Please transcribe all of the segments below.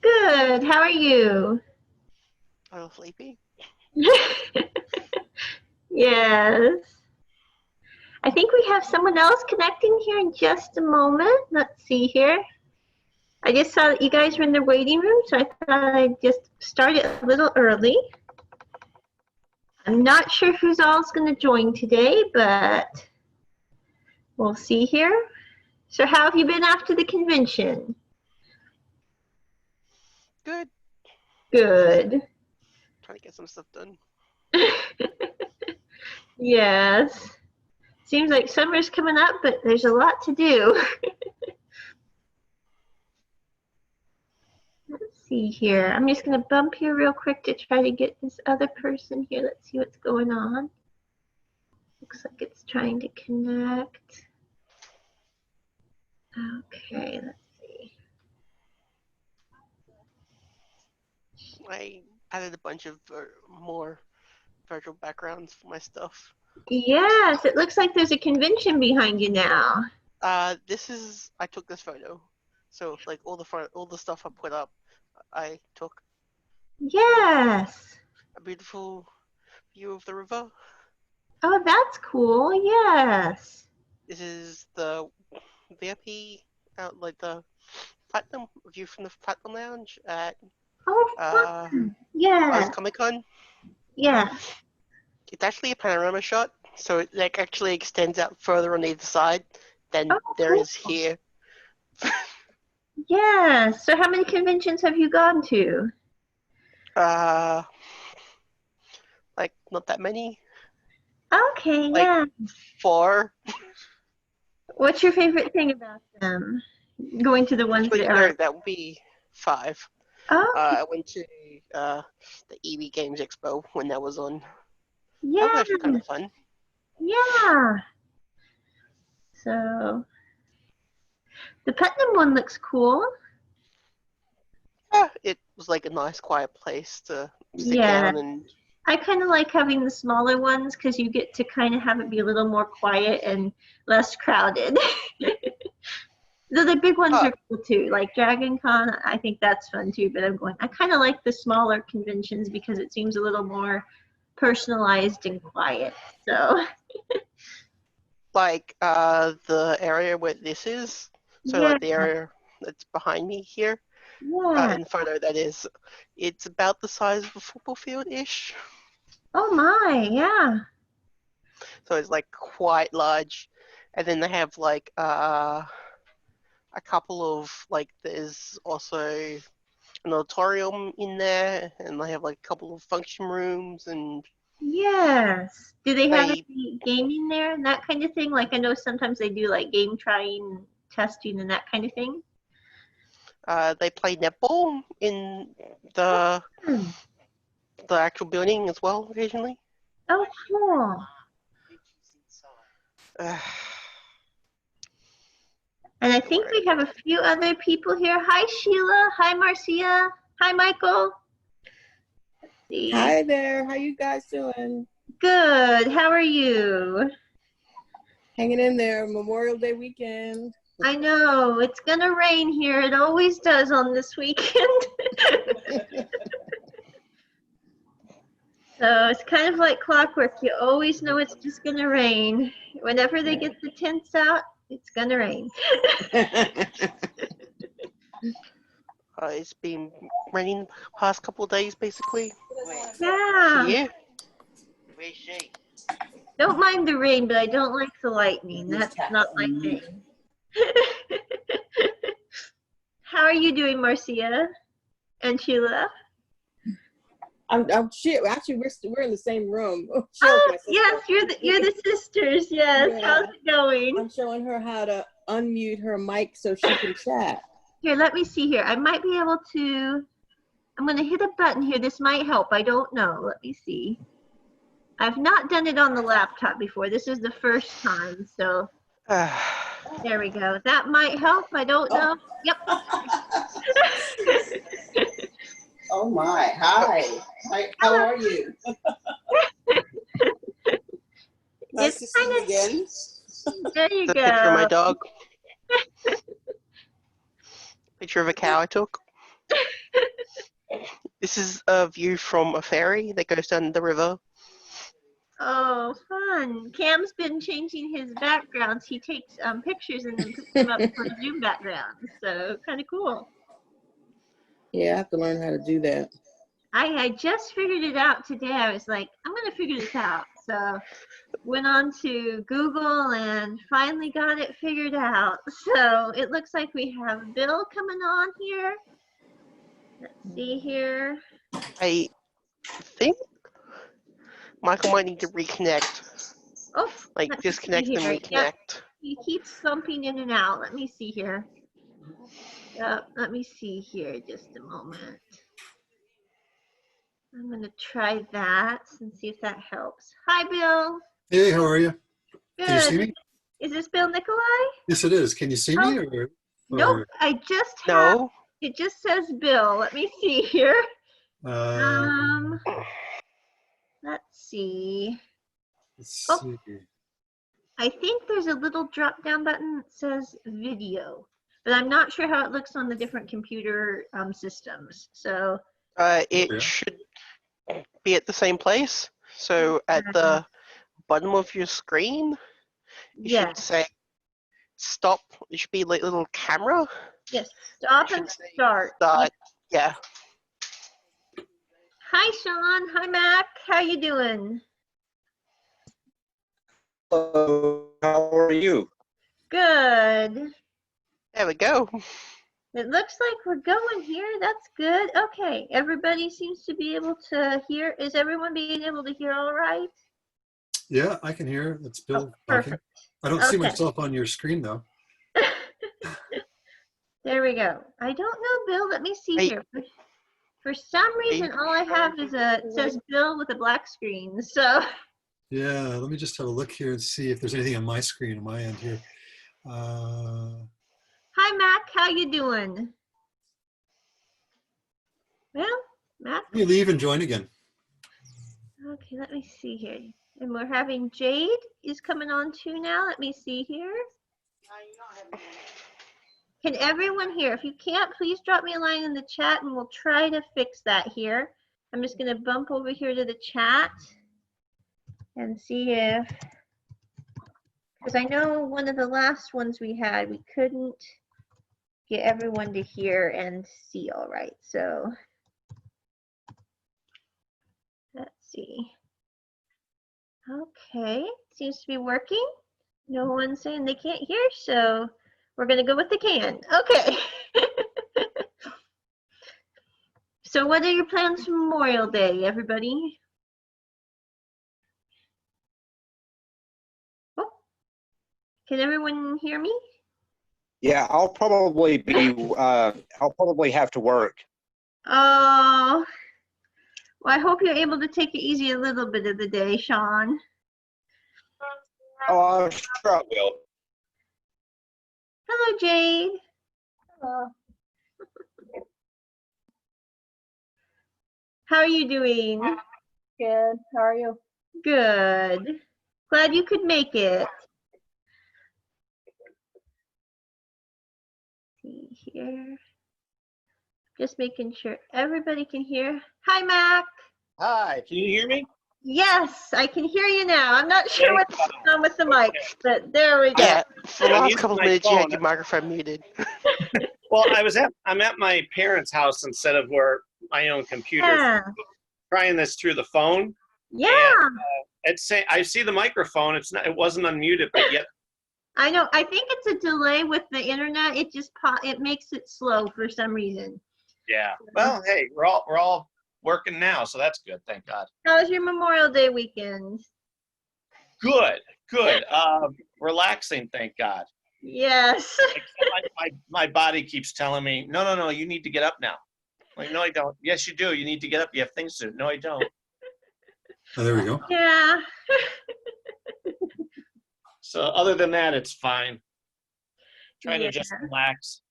Good. How are you? A little sleepy. Yes. I think we have someone else connecting here in just a moment. Let's see here. I just saw that you guys were in the waiting room, so I thought I'd just start it a little early. I'm not sure who's all's going to join today, but we'll see here. So how have you been after the convention? Good. Just Good. trying to get some stuff done. Yes. Seems like summer's coming up, but there's a lot to do. Let's see here. I'm just going to bump here real quick to try to get this other person here. Let's see what's going on. Looks like it's trying to connect. Okay, let's see. I added a bunch of more virtual backgrounds for my stuff. Yes, it looks like there's a convention behind you now. I took this photo. So like all the stuff I put up, I took Yes. a beautiful view of the river. Oh, that's cool. Yes. This is the VIP like the platinum view from the platinum lounge at Oh, uh fun. Oz Yes. Comic Con. Yes. It's actually a panorama shot, so it like actually extends out further on either side than Oh, there cool. is here. Yes. So how many conventions have you gone to? Uh, like not that many, Okay, like yeah. 4. What's your favorite thing about them? Going to the ones that Actually, are. no, that would be 5. Okay. I went to the EV Games Expo when that was on. That was Yeah. actually kind of fun. Yeah. So the Putnam one looks cool. Yeah, it was like a nice, quiet place to sit Yeah. down and. I kind of like having the smaller ones because you get to kind of have it be a little more quiet and less crowded. Though the big ones Oh, are cool too, like Dragon Con, I think that's fun too. But I kind of like the smaller conventions because it seems a little more personalized and quiet. So, like the area where this is. So yeah, like the area that's behind me here. yeah. In the photo that is, it's about the size of a football field ish. Oh my, yeah. So it's like quite large. And then they have like a couple of like there's also an auditorium in there, and they have like a couple of function rooms, and Yes. Do they have they any gaming there and that kind of thing? Like I know sometimes they do like game trying, testing, and that kind of thing. they play netball in the Hmm. the actual building as well occasionally. Oh, cool. Uh, And I think right. we have a few other people here. Hi, Sheila. Hi, Marcia. Hi, Michael. Let's see. Hi there. How you guys doing? Good. How are you? Hanging in there. Memorial Day weekend. I know it's gonna rain here. It always does on this weekend. So it's kind of like clockwork. You always know it's just gonna rain. Whenever they get the tents out, it's gonna rain. It's been raining the past couple of days basically. Yeah. Here. Don't mind the rain, but I don't like the lightning. That's not my thing. How are you doing, Marcia and Sheila? I'm shit. Actually, we're in the same room. Sheila's Oh, my sister. yes, you're the sisters. Yes. Yeah. How's it going? I'm showing her how to unmute her mic so she can chat. Here, let me see here. I might be able to. I'm going to hit a button here. This might help. I don't know. Let me see. I've not done it on the laptop before. This is the first time. So there we go. That might help. I don't know. Yep. Oh my. Hi. Hi. How Hello. are you? Nice It's to see you kind again. of. There you the picture of my go. dog. Picture of a cow I took. This is a view from a ferry that goes down the river. Oh, fun. Cam's been changing his backgrounds. He takes pictures and then puts them up for Zoom backgrounds. So kind of cool. Yeah, I have to learn how to do that. I just figured it out today. I was like, I'm going to figure this out. So went on to Google and finally got it figured out. So it looks like we have Bill coming on here. Let's see here. I think Michael might need to reconnect. Oh, Like let me see disconnect and here. reconnect. Yep, he keeps bumping in and out. Let me see here. Yep, let me see here just a moment. I'm going to try that and see if that helps. Hi, Bill. Hey, how are you? Can you see Good. me? Is this Bill Nikolai? Yes, it is. Can you see me? Or Nope, I just have, No. it just says Bill. Let me see here. let's Let's see. see. I think there's a little drop down button that says video, but I'm not sure how it looks on the different computer systems. So It Yeah. should be at the same place. So at the bottom of your screen, you yeah, should say stop. It should be like a little camera. yes, stop Should and say start. Start. Yeah. Hi, Sean. Hi, Mac. How you doing? Hello, how are you? Good. There we go. It looks like we're going here. That's good. Okay, everybody seems to be able to hear. Is everyone being able to hear all right? Yeah, I can hear. It's Bill talking. Perfect. I don't see Okay. myself on your screen though. There we go. I don't know, Bill. Let me see Hey. here. For some reason, all I have is it says Bill with a black screen. So Yeah, let me just have a look here and see if there's anything on my screen on my end here. hi, Mac. How you doing? Well, Mac. Let me leave and join again. Okay, let me see here. And we're having Jade is coming on too now. Let me see here. Can everyone hear? If you can't, please drop me a line in the chat and we'll try to fix that here. I'm just going to bump over here to the chat and see if, because I know one of the last ones we had, we couldn't get everyone to hear and see all right. So let's see. Okay, seems to be working. No one's saying they can't hear, so we're going to go with the can. Okay. So what are your plans for Memorial Day, everybody? Oh, can everyone hear me? Yeah, I'll probably have to work. Oh, well, I hope you're able to take it easy a little bit of the day, Sean. Oh, I'm sure I will. Hello, Jade. Hello. How are you doing? Good. How are you? Good. Glad you could make it. See here. Just making sure everybody can hear. Hi, Mac. Hi, can you hear me? Yes, I can hear you now. I'm not sure what's going on with the mic, but there we go. Yeah. For the I'm last using couple of my minutes, you had phone. your microphone muted. Well, I'm at my parents' house instead of where my own computer. Yeah. Trying this through the phone. Yeah. I see the microphone. It wasn't unmuted, but yet I know. I think it's a delay with the internet. It just it makes it slow for some reason. yeah. Well, hey, we're all working now, so that's good. Thank God. How was your Memorial Day weekend? Good. Relaxing. Thank God. Yes. My body keeps telling me, no, you need to get up now. Like, no, I don't. Yes, you do. You need to get up. You have things to do. No, I don't. Oh, there we go. Yeah. So other than that, it's fine. Trying Yeah. to just relax.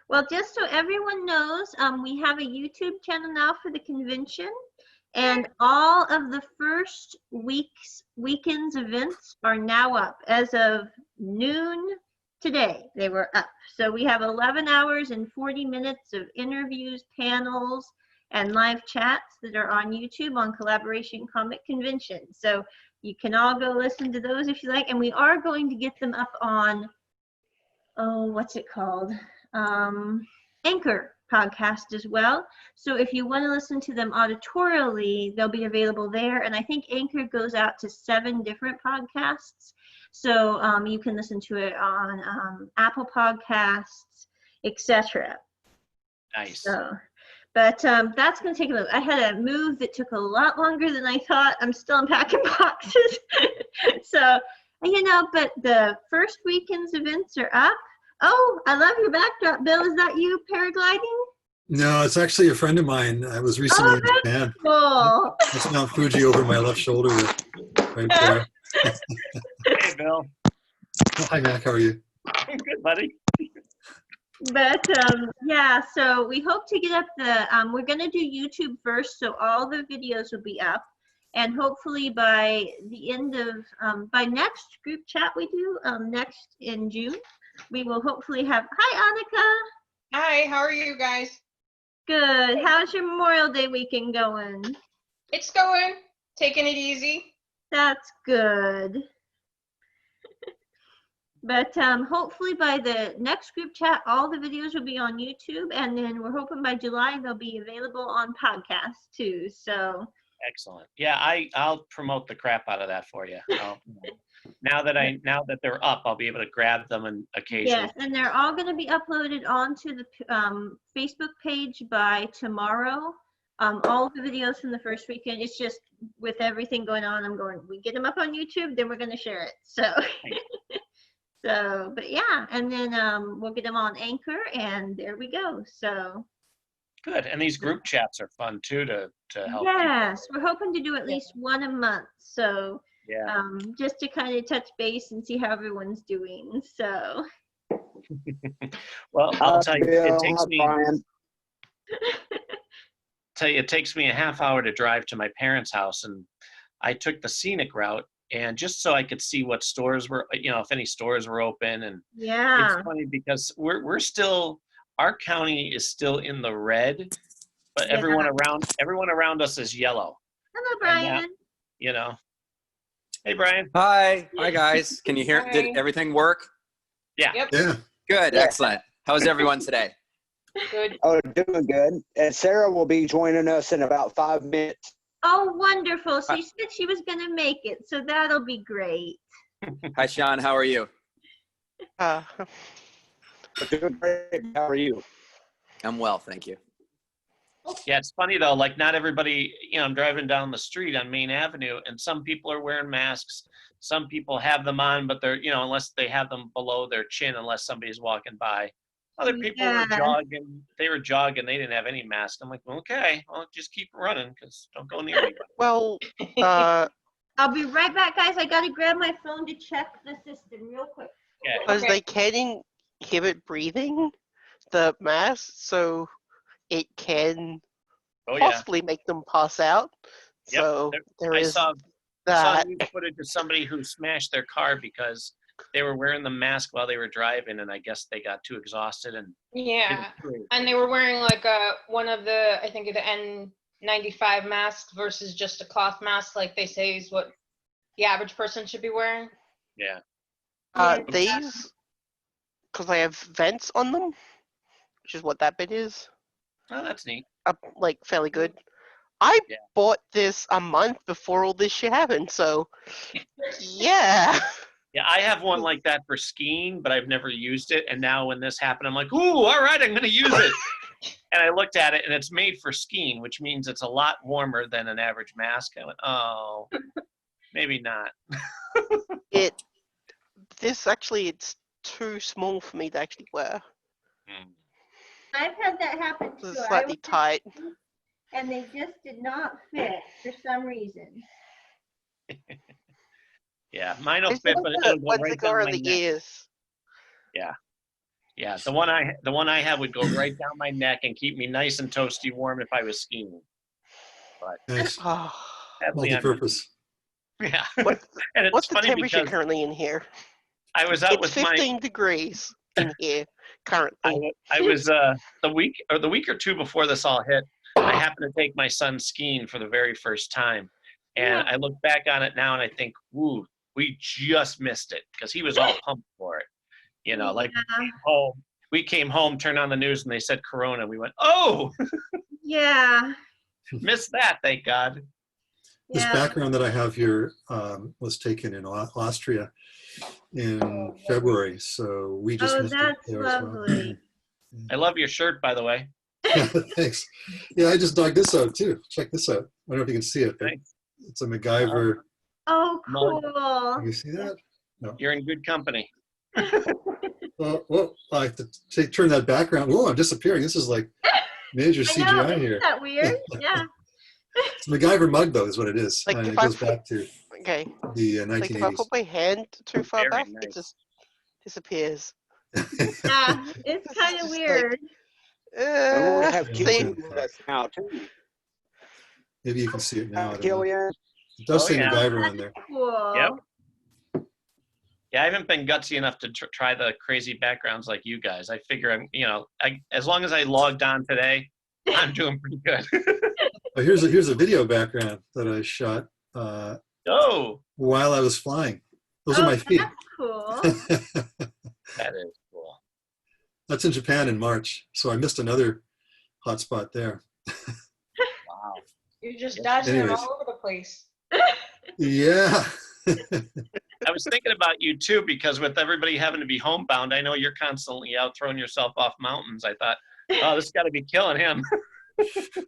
Well, just so everyone knows, we have a YouTube channel now for the convention, and all of the first weekend's events are now up as of noon today they were up. So we have 11 hours and 40 minutes of interviews, panels, and live chats that are on YouTube on Collaboration Comic Convention. So you can all go listen to those if you like. And we are going to get them up on, oh, what's it called? Anchor podcast as well. So if you want to listen to them auditorially, they'll be available there. And I think Anchor goes out to 7 different podcasts. So you can listen to it on Apple Podcasts, etc. Nice. So, but that's going to take a little. I had a move that took a lot longer than I thought. I'm still unpacking boxes. So, but the first weekend's events are up. Oh, I love your backdrop, Bill. Is that you paragliding? No, it's actually a friend of mine. I was recently in Japan. Cool. That's Mount Fuji over my left shoulder. Right there. Hey, Bill. Oh, hi, Mac. How are you? I'm good, buddy. But yeah, so we hope to get up the, we're going to do YouTube first, so all the videos will be up. And hopefully by the end of, by next group chat we do, next in June, we will hopefully have, hi Annika. Hi, how are you guys? Good. How's your Memorial Day weekend going? It's going, taking it easy. That's good. But hopefully by the next group chat, all the videos will be on YouTube, and then we're hoping by July they'll be available on podcast too. So Excellent. Yeah, I'll promote the crap out of that for you. Now that they're up, I'll be able to grab them and occasionally. yes, and they're all going to be uploaded onto the Facebook page by tomorrow. All of the videos from the first weekend. It's just with everything going on, we get them up on YouTube, then we're going to share it. So. So, but yeah, and then we'll get them on Anchor, and there we go. So Good. And these group chats are fun too to help. yes, we're hoping to do at least one a month. So Yeah. just to kind of touch base and see how everyone's doing. So Well, I'll tell you, Bill, it takes hi, me. Brian. It takes me a half hour to drive to my parents' house, and I took the scenic route, and just so I could see what stores were, if any stores were open. And yeah, it's funny because we're still, our county is still in the red, but Yeah. everyone around us is yellow. hello And Brian. Hey Brian. Hi guys. Can you hear? Hi. Did everything work? Yeah. Yep, Yeah. Good, Yeah. excellent. How's everyone today? good. Oh, doing good. And Sarah will be joining us in about 5 minutes. Oh, wonderful. She said she was going to make it, so that'll be great. Hi Sean, how are you? Doing great. How are you? I'm well, thank you. Yeah, it's funny though, like not everybody, I'm driving down the street on Main Avenue and some people are wearing masks. Some people have them on, but they're, unless they have them below their chin, unless somebody's walking by. Other people Yeah. were jogging. They were jogging. They didn't have any mask. I'm like, okay, well, just keep running because don't go near anybody. Well, I'll be right back, guys. I got to grab my phone to check the system real quick. Okay. because Okay. they can inhibit breathing, the mask, so it can Oh yeah. possibly make them pass out. Yep, So there I is saw that. news footage of somebody who smashed their car because they were wearing the mask while they were driving, and I guess they got too exhausted and Yeah, didn't breathe. and they were wearing like one of the, I think the N95 masks versus just a cloth mask, like they say is what the average person should be wearing. Yeah. These, because they have vents on them, which is what that bit is, Oh, that's neat. like fairly good. I Yeah. bought this a month before all this shit happened, so yeah. Yeah, I have one like that for skiing, but I've never used it. And now when this happened, I'm like, ooh, all right, I'm going to use it. And I looked at it, and it's made for skiing, which means it's a lot warmer than an average mask. I went, oh, maybe not. It's too small for me to actually wear. I've had that happen too. It's I slightly was- tight. and they just did not fit for some reason. Yeah, mine will It's fit, like but the it'll go ones right that go down around my the neck. ears. Yeah, the one I have would go right down my neck and keep me nice and toasty warm if I was skiing. Nice. Oh, Sadly, I'm- Multi-purpose. yeah. What- And it's what's the funny temperature because currently in here? I was out It's with my 15 degrees in here currently. I was the week or two before this all hit. I happened to take my son skiing for the very first time, and Yeah. I look back on it now and I think, "Woo, we just missed it," because he was all pumped for it. You know, like Yeah. we came home, turned on the news, and they said Corona. We went, "Oh, Yeah. missed that! Thank God." This Yeah. background that I have here was taken in Austria in February, so we just Oh, missed it that's there as well. lovely. I love your shirt, by the way. Thanks. Yeah, I just dug this out too. Check this out. I don't know if you can see it, but Thanks. it's a MacGyver. Oh, Mug. cool. Can you see that? You're in good company. Well, I have to turn that background. Whoa, I'm disappearing. This is like major I know, CGI isn't here. that weird? Yeah. It's a MacGyver mug, though, is what it is. Like, And if it I goes put- back to Okay. the Like if I 1980s. put my hand too far Very back, nice. it just disappears. Yeah. It's kind of Just like- weird. And we'll have Yeah. Killian with us now too. Maybe you can see it now. I don't know. Killian. It does Oh, say yeah. MacGyver on there. Cool. Yep. Yeah, I haven't been gutsy enough to try the crazy backgrounds like you guys. I figure as long as I logged on today, I'm doing pretty good. Oh, here's a video background that I shot Oh, while I was flying. Those are Oh, my feet. That's cool. that is cool. That's in Japan in March, so I missed another hotspot there. Wow. You're just Yes. dodging Anyways. them all over the place. Yeah. I was thinking about you too, because with everybody having to be homebound, I know you're constantly out throwing yourself off mountains. I thought, oh, this got to be killing him.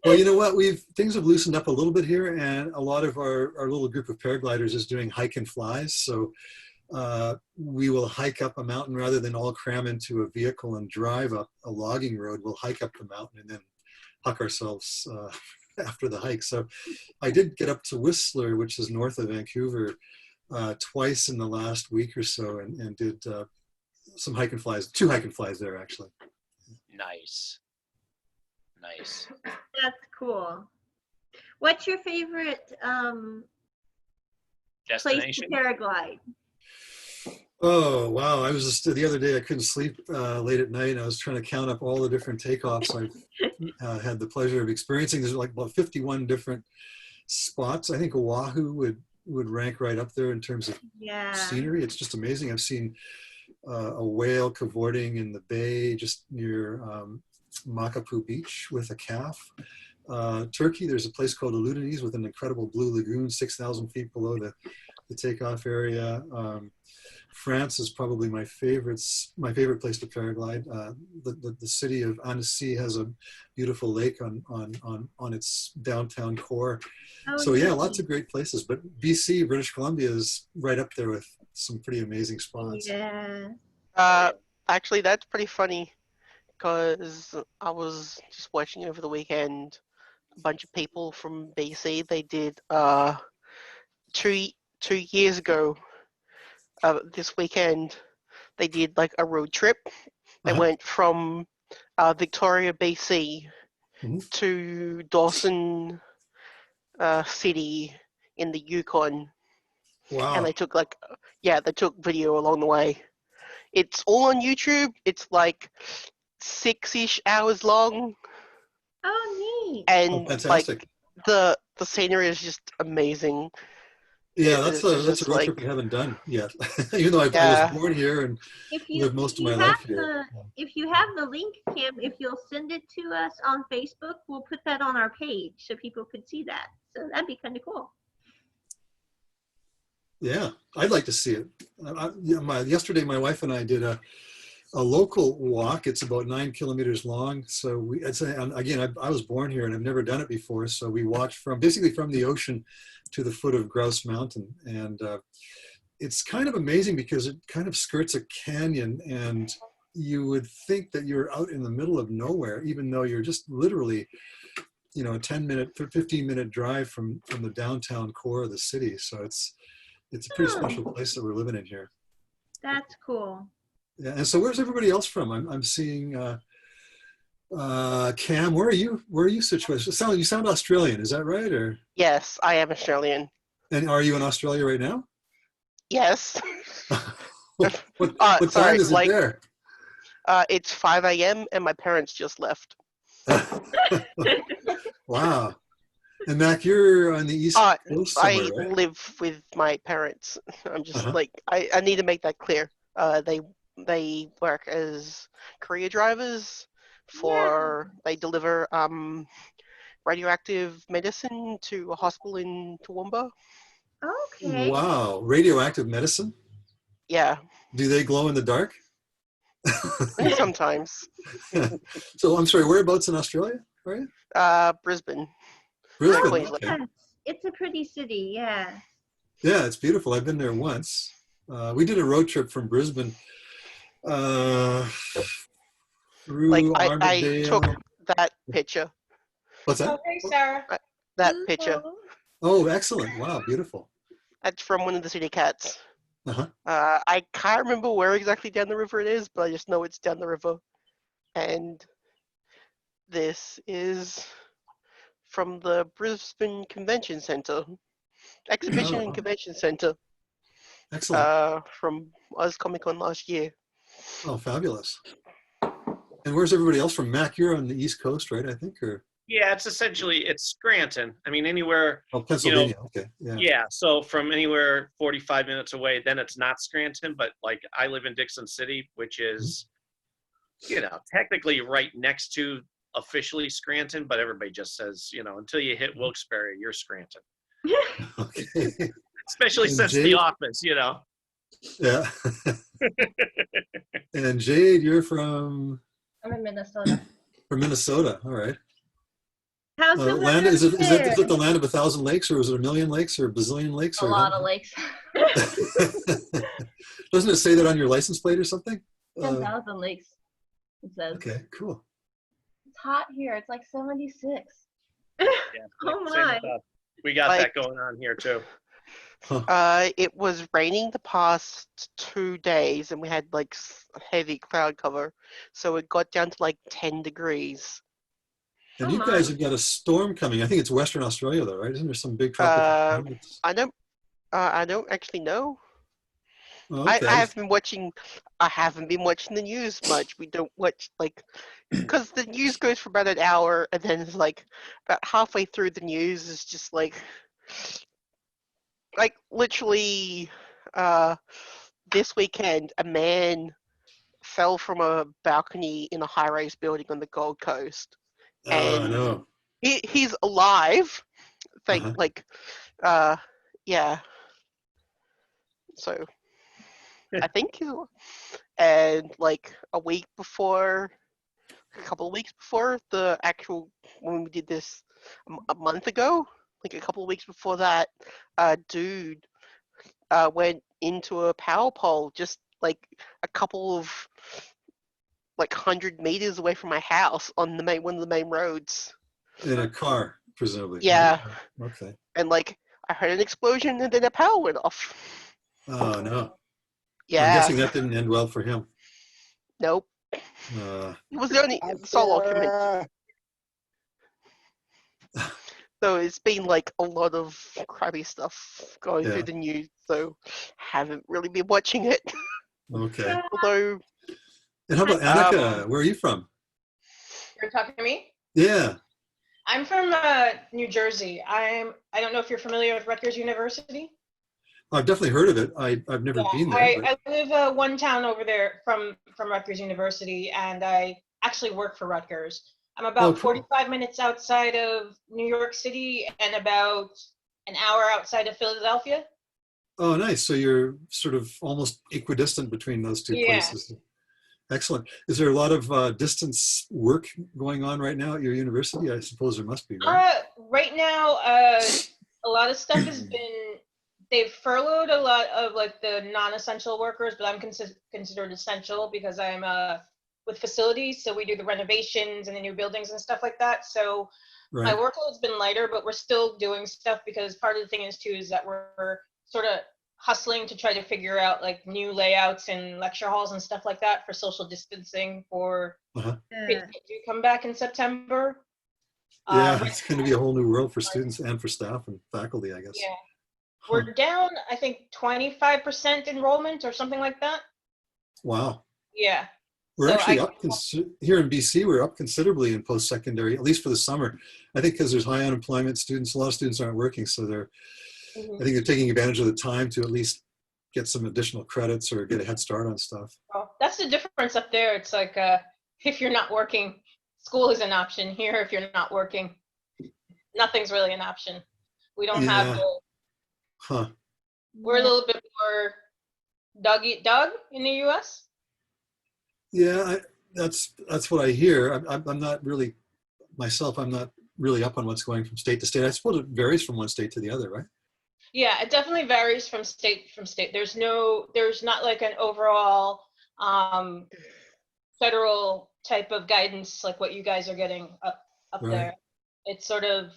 Well, you know what? Things have loosened up a little bit here, and a lot of our little group of paragliders is doing hike and flies. So we will hike up a mountain rather than all cram into a vehicle and drive up a logging road. We'll hike up the mountain and then huck ourselves after the hike. So I did get up to Whistler, which is north of Vancouver, twice in the last week or so, and did some hike and flies, 2 hike and flies there actually. Nice. Nice. That's cool. What's your favorite place to Destination. paraglide? Oh, wow. I was just the other day, I couldn't sleep late at night. I was trying to count up all the different takeoffs I've had the pleasure of experiencing. There's like about 51 different spots. I think Oahu would rank right up there in terms of Yeah. scenery. It's just amazing. I've seen a whale cavorting in the bay just near Makapu Beach with a calf. Turkey, there's a place called Aludines with an incredible blue lagoon, 6,000 feet below the takeoff area. France is probably my favorite place to paraglide. The city of Annecy has a beautiful lake on its downtown core. Oh, So yeah, nice. lots of great places. But BC, British Columbia, is right up there with some pretty amazing spots. Yeah. Actually, that's pretty funny because I was just watching over the weekend a bunch of people from BC. They did 2 years ago. This weekend, they did like a road trip. They Uh-huh. went from Victoria, BC, Mhm. to Dawson City in the Yukon, Wow. and they took video along the way. It's all on YouTube. It's like 6-ish hours long, Oh, neat. and Oh, like fantastic. the scenery is just amazing. Yeah, It's that's a just road like- trip we haven't done yet. Even though I Yeah. was born here and If you lived most of my if life you have here. if you have the link, Kim, if you'll send it to us on Facebook, we'll put that on our page so people could see that. So that'd be kind of cool. Yeah, I'd like to see it. Yesterday, my wife and I did a local walk. It's about 9 kilometers long. So I was born here and I've never done it before. So we walked basically from the ocean to the foot of Grouse Mountain. And it's kind of amazing because it kind of skirts a canyon, and you would think that you're out in the middle of nowhere, even though you're just literally, a 10-minute, 15-minute drive from the downtown core of the city. So it's a pretty special place that we're living in here. That's cool. Yeah, and so where's everybody else from? I'm seeing Cam. Where are you situated? You sound Australian, is that right? Or Yes, I am Australian. and are you in Australia right now? Yes. what time sorry, is it like- there? It's 5 a.m. and my parents just left. Wow. And Mac, you're on the East Coast I somewhere, right? live with my parents. I'm just Uh-huh. like I need to make that clear. They work as courier drivers for they deliver radioactive medicine to a hospital in Toowoomba. Okay. Wow. Radioactive medicine? Yeah, Do they glow in the dark? sometimes. So I'm sorry, whereabouts in Australia are you? Brisbane. Brisbane. Queensland. Okay. Yes, it's a pretty city. Yeah. Yeah, it's beautiful. I've been there once. We did a road trip from Brisbane through Like I Armadale. took that picture. What's that? Okay, Sarah. That picture. Oh, excellent. Wow, beautiful. That's from one of the city cats. Uh-huh. I can't remember where exactly down the river it is, but I just know it's down the river. And this is from the Brisbane Convention Centre, Exhibition Oh, and wow. Convention Centre, Excellent. from Oz Comic Con last year. Oh, fabulous. And where's everybody else from? Mac, you're on the East Coast, right? I think, or Yeah, it's essentially it's Scranton. I mean, anywhere. oh, Pennsylvania. Okay, yeah. Yeah, so from anywhere 45 minutes away, then it's not Scranton, but like I live in Dixon City, which is, technically right next to officially Scranton, but everybody just says, until you hit Wilkes-Barre, you're Scranton. Okay. Especially And since Jade? The Office, Yeah. And Jade, you're from I'm in Minnesota. Minnesota. All right. How's the Land, weather is it there? the land of 1,000 lakes, or is it a million lakes, or a bazillion lakes? A or lot of lakes. Doesn't it say that on your license plate or something? 10,000 lakes, it says. Okay, cool. It's hot here. It's like 76. Yeah, Oh same my. with us. We got Like- that going on here too. It was raining the past 2 days, and we had like heavy cloud cover, so it got down to like 10 degrees. And Oh you my. guys have got a storm coming. I think it's Western Australia, though, right? Isn't there some big tropical storm? It's- I don't actually know. Oh, I okay. haven't been watching the news much. We don't watch because the news goes for about an hour, and then it's like about halfway through the news is just like literally this weekend a man fell from a balcony in a high-rise building on the Gold Coast. Oh, and no. He's alive. Uh-huh. Yeah. So I think and like a couple of weeks before the actual when we did this a month ago, like a couple of weeks before that, dude went into a power pole just like a couple of 100 meters away from my house on one of the main roads. In a car, presumably. Yeah. Okay. And I heard an explosion and then the power went off. Oh, no. I'm Yeah. guessing that didn't end well for him. Nope. Uh, It was the only solo commit. So it's been a lot of crappy stuff going Yeah. through the news, so haven't really been watching it. okay. Although And how about Annika? Where are you from? You're talking to me? Yeah. I'm from New Jersey. I don't know if you're familiar with Rutgers University. I've definitely heard of it. I've never been there. but- I live one town over there from Rutgers University, and I actually work for Rutgers. I'm about Oh, cool. 45 minutes outside of New York City and about an hour outside of Philadelphia. Oh, nice. So you're sort of almost equidistant between those two Yeah. places. Excellent. Is there a lot of distance work going on right now at your university? I suppose there must be, right? Right now, a lot of stuff has been, they've furloughed a lot of the non-essential workers, but I'm considered essential because I'm with facilities. So we do the renovations and the new buildings and stuff like that. So my Right. workload's been lighter, but we're still doing stuff because part of the thing is too, is that we're sort of hustling to try to figure out new layouts and lecture halls and stuff like that for social distancing for kids that do come back in September. Yeah, it's going to be a whole new world for students and for staff and faculty, I guess. Yeah. We're down, I think, 25% enrollment or something like that. Wow. Yeah. We're So actually I- up here in BC. We're up considerably in post-secondary, at least for the summer. I think because there's high unemployment, students, a lot of students aren't working, so I think they're taking advantage of the time to at least get some additional credits or get a head start on stuff. Well, that's the difference up there. It's like if you're not working, school is an option. Here, if you're not working, nothing's really an option. We don't have Yeah. the, Huh. we're a little bit more dog eat dog in the US. Yeah, that's what I hear. I'm not really myself. I'm not really up on what's going from state to state. I suppose it varies from one state to the other, right? Yeah, it definitely varies from state. There's not like an overall federal type of guidance like what you guys are getting up Right. there. It's sort of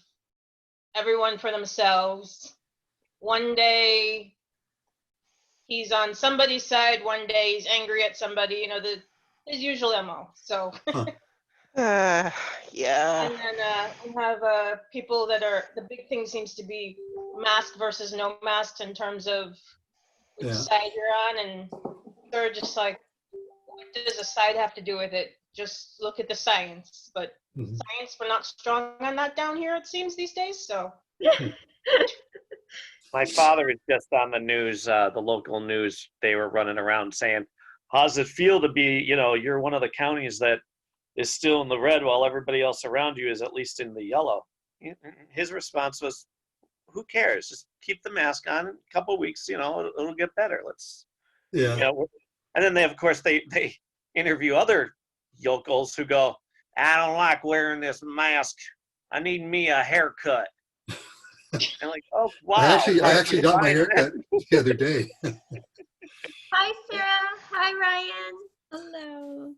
everyone for themselves. One day he's on somebody's side, one day he's angry at somebody, you know, his usual MO. So Yeah. and then we have people that are, the big thing seems to be mask versus no masks in terms of which Yeah. side you're on, and they're just like, what does a side have to do with it? Just look at the science. But Mhm. science, we're not strong on that down here, it seems, these days. So My father is just on the news, the local news. They were running around saying, "How does it feel to be, you're one of the counties that is still in the red while everybody else around you is at least in the yellow?" His response was, "Who cares? Just keep the mask on. In a couple of weeks, it'll get better. Let's." Yeah. And then of course, they interview other yokels who go, "I don't like wearing this mask. I need me a haircut." And like, oh wow! I actually got my haircut the other day. Hi, Sarah. Hi, Ryan. Hello.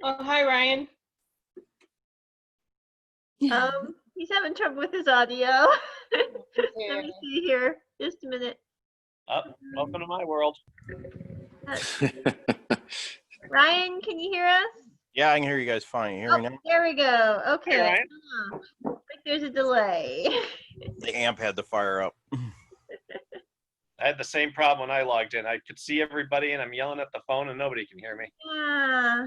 oh, hi Ryan. He's having trouble with his audio. Let Yeah. me see here. Just a minute. Welcome to my world. Ryan, can you hear us? Yeah, I can hear you guys fine. You hear me now? There we go. Okay. Ryan. Looks like there's a delay. The amp had to fire up. I had the same problem when I logged in. I could see everybody, and I'm yelling at the phone, and nobody can hear me. Yeah.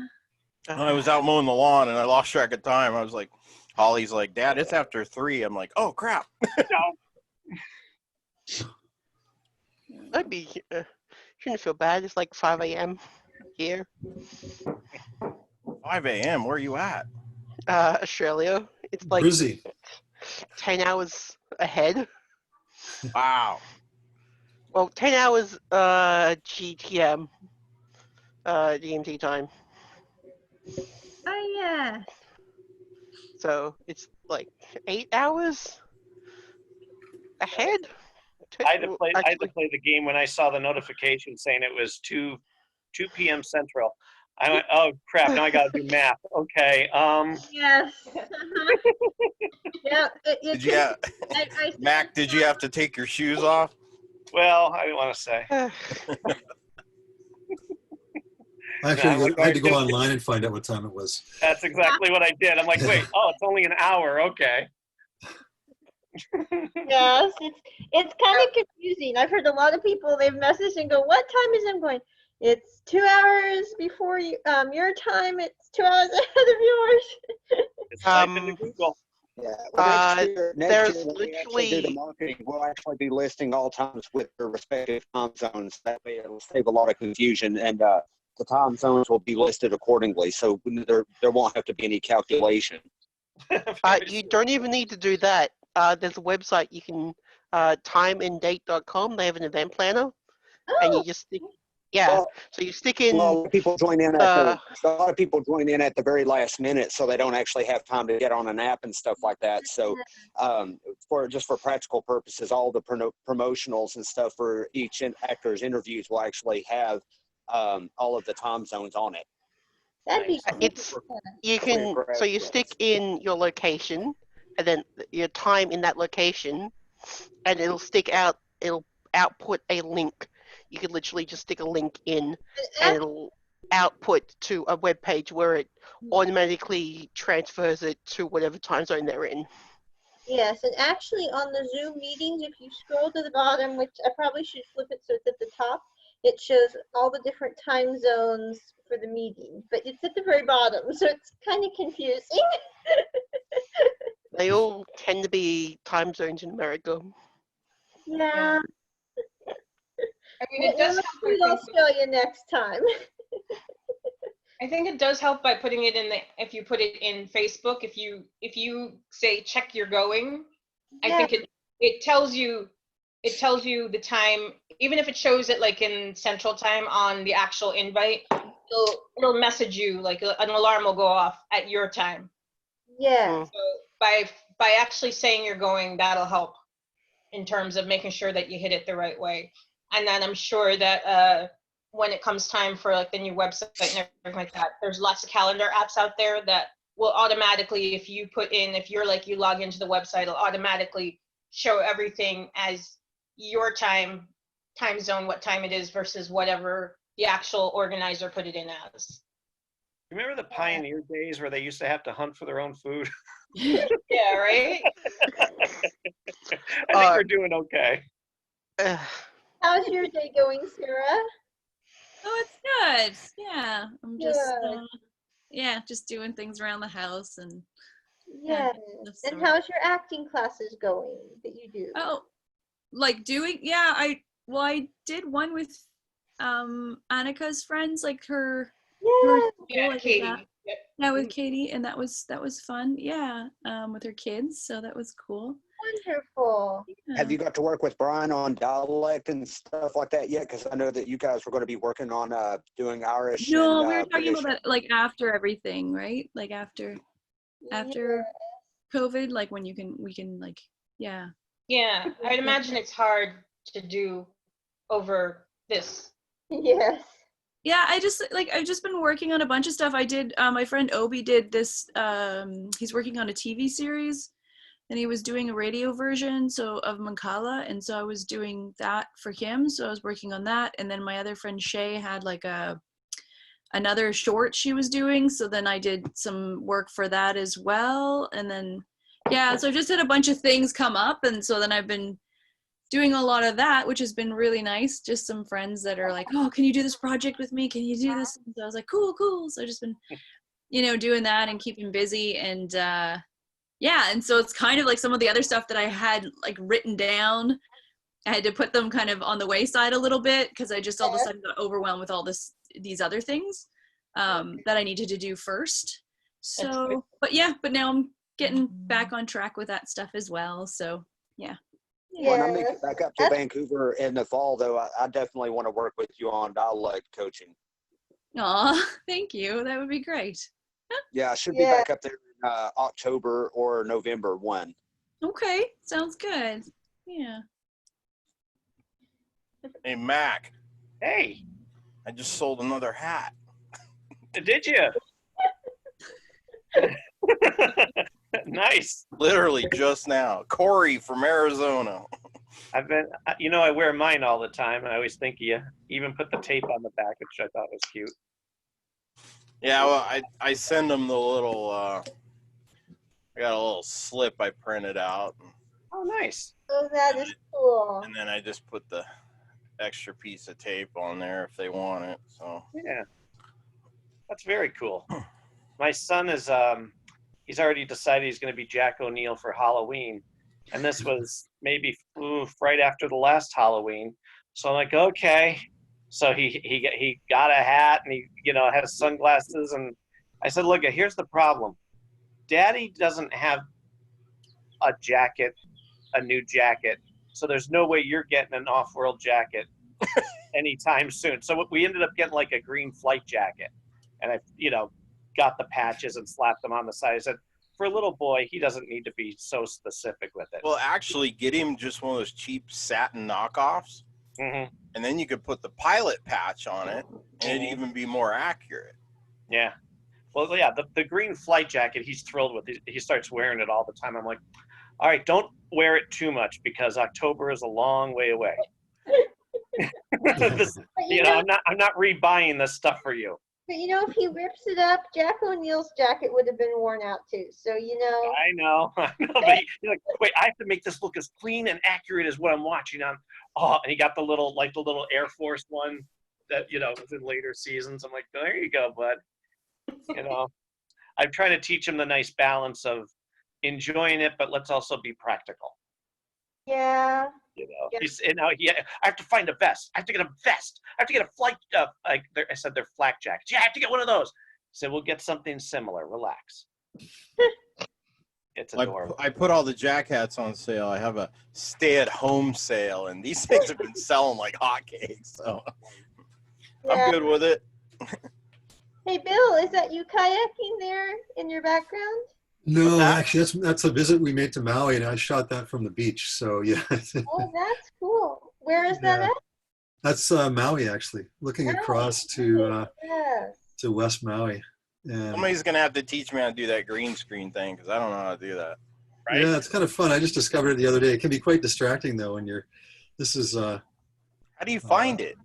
I was out mowing the lawn and I lost track of time. I was like, Holly's like, "Dad, it's after 3." I'm like, "Oh crap." I'd be. Shouldn't feel bad. It's like 5 a.m. here. 5 a.m. Where are you at? Australia. It's like Brizzy. 10 hours ahead. Wow. Well, 10 hours GTM, GMT time. Oh, yeah. So it's like 8 hours ahead. I had to play Actually, the game when I saw the notification saying it was 2 p.m. Central. I went, oh crap! Now I got to do math. Okay. Yes. Yeah. Did you have, Mac, did you have to take your shoes off? Well, I didn't want to say. I had to go online and find out what time it was. That's exactly what I did. I'm like, wait, oh, it's only an hour. Okay. Yes, it's kind of confusing. I've heard a lot of people, they've messaged and go, "What time is it?" I'm going, "It's 2 hours before you, your time. It's 2 hours ahead of yours." Just type into Google. Yeah. Well, there's next year when we actually do literally- the marketing, we'll actually be listing all times with their respective time zones. That way it'll save a lot of confusion, and the time zones will be listed accordingly, so there won't have to be any calculation. you don't even need to do that. There's a website you can, timeanddate.com. They have an event planner, and you just stick, Well, so you stick in. Well, people join in a lot of people join in at the very last minute, so they don't actually have time to get on an app and stuff like that. So, for practical purposes, all the promotionals and stuff for each actor's interviews will actually have all of the time zones on it. That'd be cool. So you stick in your location and then your time in that location, and it'll output a link. You could literally just stick a link in, and it'll output to a web page where it automatically transfers it to whatever time zone they're in. Yes, and actually on the Zoom meetings, if you scroll to the bottom, which I probably should flip it so it's at the top, it shows all the different time zones for the meeting, but it's at the very bottom, so it's kind of confusing. They all tend to be time zones in America. Yeah. I mean, it does help. We'll Australia next time. I think it does help by putting it in if you put it in Facebook, if you say check you're going, I think it tells you the time, even if it shows it like in Central Time on the actual invite, it'll message you, like an alarm will go off at your time. Yeah. So by actually saying you're going, that'll help in terms of making sure that you hit it the right way. And then I'm sure that when it comes time for like the new website and everything like that, there's lots of calendar apps out there that will automatically, if you log into the website, it'll automatically show everything as your time zone, what time it is versus whatever the actual organizer put it in as. Remember the pioneer days where they used to have to hunt for their own food? Yeah, right? I think we're doing okay. How's your day going, Sarah? Oh, it's good. Yeah, I'm just just doing things around the house and Yes. And how's your acting classes going that you do? Oh, like doing? Yeah, I did one with Annika's friends, like her. Yeah, Katie. Yeah, with Katie, and that was fun. Yeah, with her kids, so that was cool. Wonderful. Yeah. Have you got to work with Brian on dialect and stuff like that yet? Because I know that you guys were going to be working on doing Irish. No, and, we were talking British. about that like after everything, right? Like after COVID, like when we can like, yeah. Yeah, I'd imagine it's hard to do over this. Yes. Yeah, I've just been working on a bunch of stuff. I did, my friend Obi did this, he's working on a TV series, and he was doing a radio version of Mancala, and so I was doing that for him, so I was working on that, and then my other friend Shay had like another short she was doing, so then I did some work for that as well, and then, yeah, so I just had a bunch of things come up, and so then I've been doing a lot of that, which has been really nice. Just some friends that are like, oh, can you do this project with me? Can you do this? And so I was like, cool. So I've just been, doing that and keeping busy. And and so it's kind of like some of the other stuff that I had like written down, I had to put them kind of on the wayside a little bit because I just all of a sudden got overwhelmed with all these other things that I needed to do first. So, but now I'm getting back on track with that stuff as well. So, yeah. When I make it back up to Vancouver in the fall, though, I definitely want to work with you on dialect coaching. Aw, thank you. That would be great. Yeah, I should be back up there in October or November 1. Okay, sounds good. Yeah. Hey, Mac. Hey. I just sold another hat. Did you? Nice. Literally just now. Corey from Arizona. I wear mine all the time, and I always think of you. Even put the tape on the back, which I thought was cute. Yeah, well, I send them the little, I got a little slip I printed out. Oh, nice. Oh, that is cool. And then I just put the extra piece of tape on there if they want it, so. Yeah. That's very cool. My son is, he's already decided he's going to be Jack O'Neill for Halloween. And this was maybe right after the last Halloween. So I'm like, okay. So he got a hat and he, has sunglasses. And I said, look, here's the problem. Daddy doesn't have a jacket, a new jacket. So there's no way you're getting an off-world jacket anytime soon. So we ended up getting like a green flight jacket. And I, got the patches and slapped them on the side. I said, for a little boy, he doesn't need to be so specific with it. Well, actually, get him just one of those cheap satin knockoffs, and then you could put the pilot patch on it, and it'd even be more accurate. Yeah. Well, yeah, the green flight jacket, he's thrilled with. He starts wearing it all the time. I'm like, all right, don't wear it too much because October is a long way away. I'm not rebuying this stuff for you. But you know, if he rips it up, Jack O'Neill's jacket would have been worn out too. So you know. I know, but he's like, wait, I have to make this look as clean and accurate as what I'm watching on. Oh, and he got the little Air Force one that, was in later seasons. I'm like, there you go, bud. I'm trying to teach him the nice balance of enjoying it, but let's also be practical. Yeah. Yeah. I have to find a vest. I have to get a vest. I have to get a flight. I said they're flak jackets. Yeah, I have to get one of those. I said, we'll get something similar. Relax. It's adorable. I put all the jack hats on sale. I have a stay-at-home sale, and these things have been selling like hotcakes. So I'm good with it. Hey, Bill, is that you kayaking there in your background? No, actually, that's a visit we made to Maui, and I shot that from the beach. So yeah. Oh, that's cool. Where is that at? That's Maui, actually, looking across to West Maui. And somebody's gonna have to teach me how to do that green screen thing because I don't know how to do that. Right? Yeah, it's kind of fun. I just discovered it the other day. It can be quite distracting though when you're. This is. How do you find it?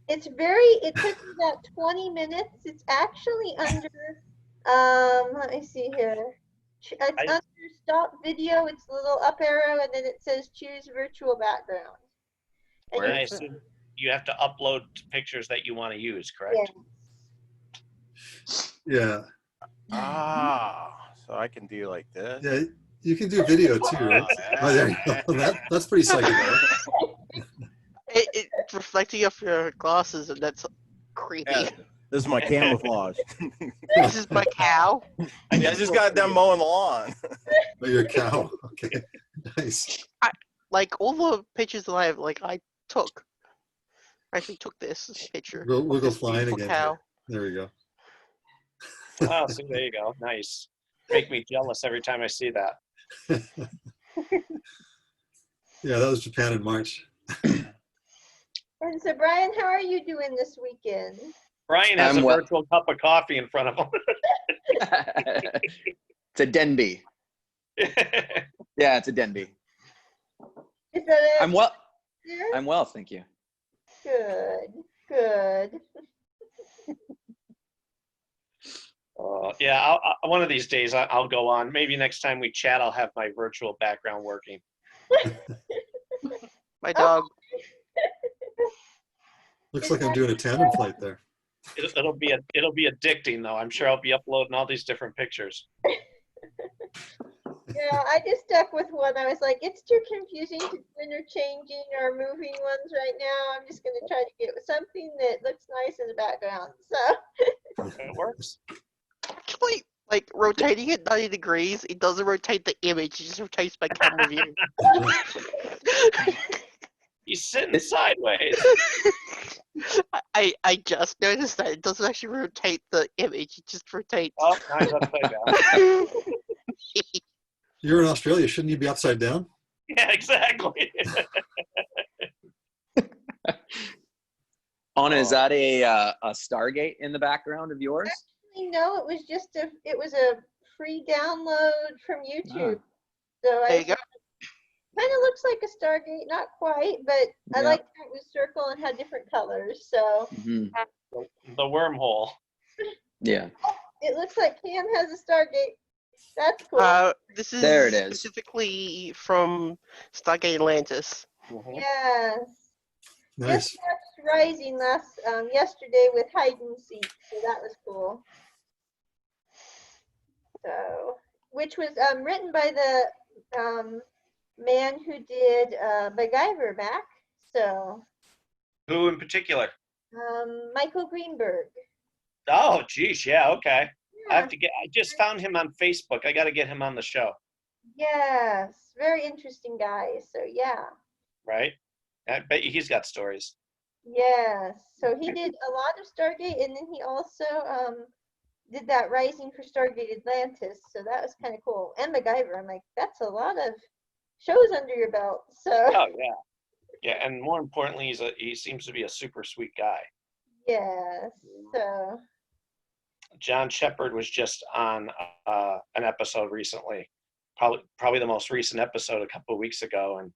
It took me about 20 minutes. It's actually under, let me see here. It's under stop video. It's a little up arrow, and then it says choose virtual background. And you have to upload pictures that you want to use, correct? Yeah. So I can do like this. Yeah, you can do video too, right? Oh, there you go. That's pretty psychedelic. It's reflecting off your glasses, and that's creepy. Yeah, this is my camouflage. This is my cow. I just got done mowing the lawn. Oh, your cow. Okay, nice. Like all the pictures that I took. I actually took this picture. We'll go flying again. Cow. There we go. Oh, so there you go. Nice. Make me jealous every time I see that. Yeah, that was Japan in March. And so, Brian, how are you doing this weekend? Brian has a virtual cup of coffee in front of him. It's a Denby. Yeah, it's a Denby. Is that it? I'm well. I'm well, thank you. Good. Yeah, one of these days I'll go on. Maybe next time we chat, I'll have my virtual background working. My dog. Looks like I'm doing a tandem flight there. It'll be addicting though. I'm sure I'll be uploading all these different pictures. Yeah, I just stuck with one. I was like, it's too confusing to do interchanging or moving ones right now. I'm just going to try to get something that looks nice in the background. So it works. Actually, like rotating it 90 degrees, it doesn't rotate the image. It just rotates my camera view. He's sitting sideways. I just noticed that it doesn't actually rotate the image. It just rotates. Oh, nice upside down. You're in Australia. Shouldn't you be upside down? Yeah, exactly. Anna, is that a Stargate in the background of yours? actually, no, it was just it was a free download from YouTube. So There you go. kind of looks like a Stargate, not quite, but I liked how it was circle and had different colors. So The wormhole. Yeah. it looks like Cam has a Stargate. That's cool. This is There it is. specifically from Stargate Atlantis. Yes. Nice. Just watched Rising yesterday with hide and seek, so that was cool. So, which was written by the man who did MacGyver back. So, Who in particular? Michael Greenberg. Oh, geez, yeah, okay. Yeah. I just found him on Facebook. I got to get him on the show. Yes, very interesting guy. So yeah. Right? I bet you he's got stories. Yes. So he did a lot of Stargate, and then he also did that Rising for Stargate Atlantis. So that was kind of cool. And MacGyver. I'm like, that's a lot of shows under your belt. So. Oh yeah, yeah, and more importantly, he seems to be a super sweet guy. Yes. So. John Shepard was just on an episode recently, probably the most recent episode a couple of weeks ago, and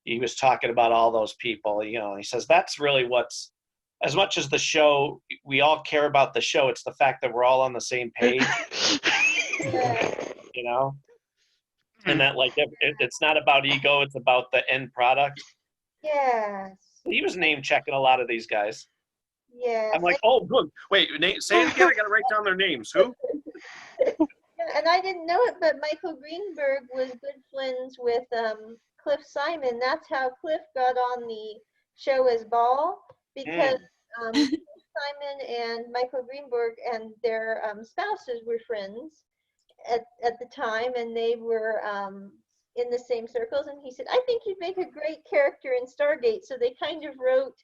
he was talking about all those people. You know, he says that's really what's as much as the show, we all care about the show. It's the fact that we're all on the same page, you know, and that like it's not about ego; it's about the end product. Yes. He was name checking a lot of these guys. Yes. I'm like, oh, good. Wait, say it again. I got to write down their names. Who? And I didn't know it, but Michael Greenberg was good friends with Cliff Simon. That's how Cliff got on the show as Ball, because Simon and Michael Greenberg and their spouses were friends at the time, and they were in the same circles. And he said, I think you'd make a great character in Stargate. So they kind of wrote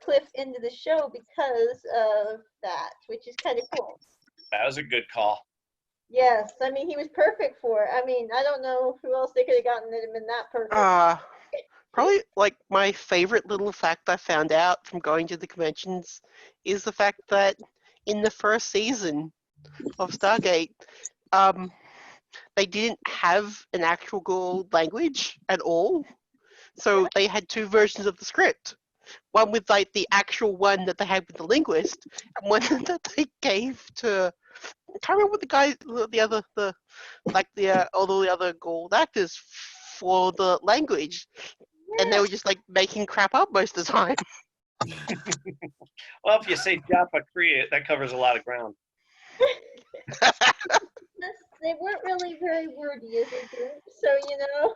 Cliff into the show because of that, which is kind of cool. That was a good call. Yes, I mean, he was perfect for it. I mean, I don't know who else they could have gotten that had been that perfect. Probably like my favorite little fact I found out from going to the conventions is the fact that in the first season of Stargate, they didn't have an actual Ghoul language at all. So they had two versions of the script. One with like the actual one that they had with the linguist, and one that they gave to, I can't remember what the guy, all the other Gold actors for the language, and they were just like making crap up most of the time. Well, if you say Japa Korea, that covers a lot of ground. They weren't really very wordy as a group, so you know.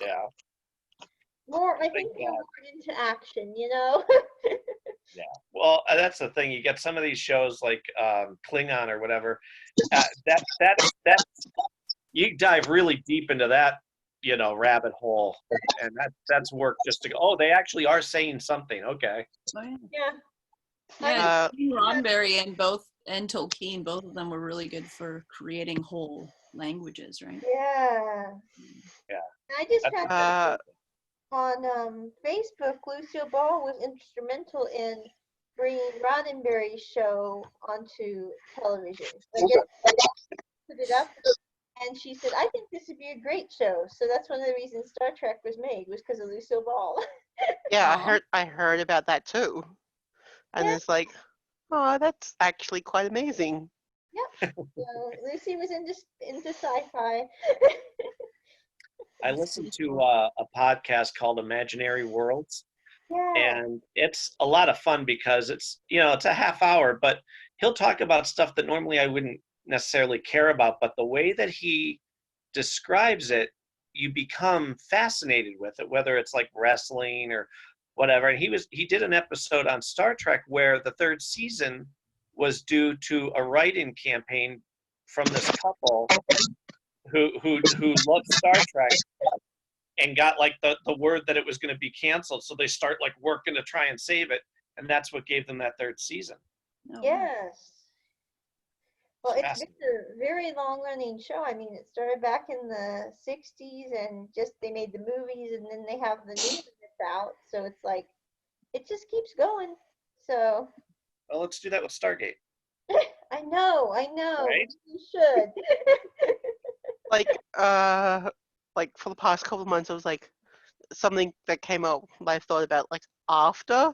Yeah. I think they're more into action, you know. Yeah. Well, that's the thing. You get some of these shows like Klingon or whatever. That you dive really deep into that, you know, rabbit hole, and that's work just to go. Oh, they actually are saying something. Okay. Oh, yeah. Yeah. Roddenberry and Tolkien, both of them were really good for creating whole languages, right? Yeah. Yeah. I just found on Facebook, Lucille Ball was instrumental in bringing Roddenberry's show onto television. I guess put it up, and she said, "I think this would be a great show." So that's one of the reasons Star Trek was made, was because of Lucille Ball. Yeah, I heard about that too, and it's like, oh, that's actually quite amazing. Yep. So Lucy was into sci-fi. I listened to a podcast called Imaginary Worlds, and it's a lot of fun because it's a half hour, but he'll talk about stuff that normally I wouldn't necessarily care about, but the way that he describes it, you become fascinated with it, whether it's like wrestling or whatever. And he did an episode on Star Trek where the third season was due to a write-in campaign from this couple who loved Star Trek and got like the word that it was going to be canceled, so they start like working to try and save it, and that's what gave them that third season. Yes. Well, it's been a very long-running show. I mean, it started back in the 60s, and just they made the movies, and then they have the new that's out, so it's like it just keeps going. So well, let's do that with Stargate. I know. Right? You should. like for the past couple of months, it was like something that came up that I thought about like after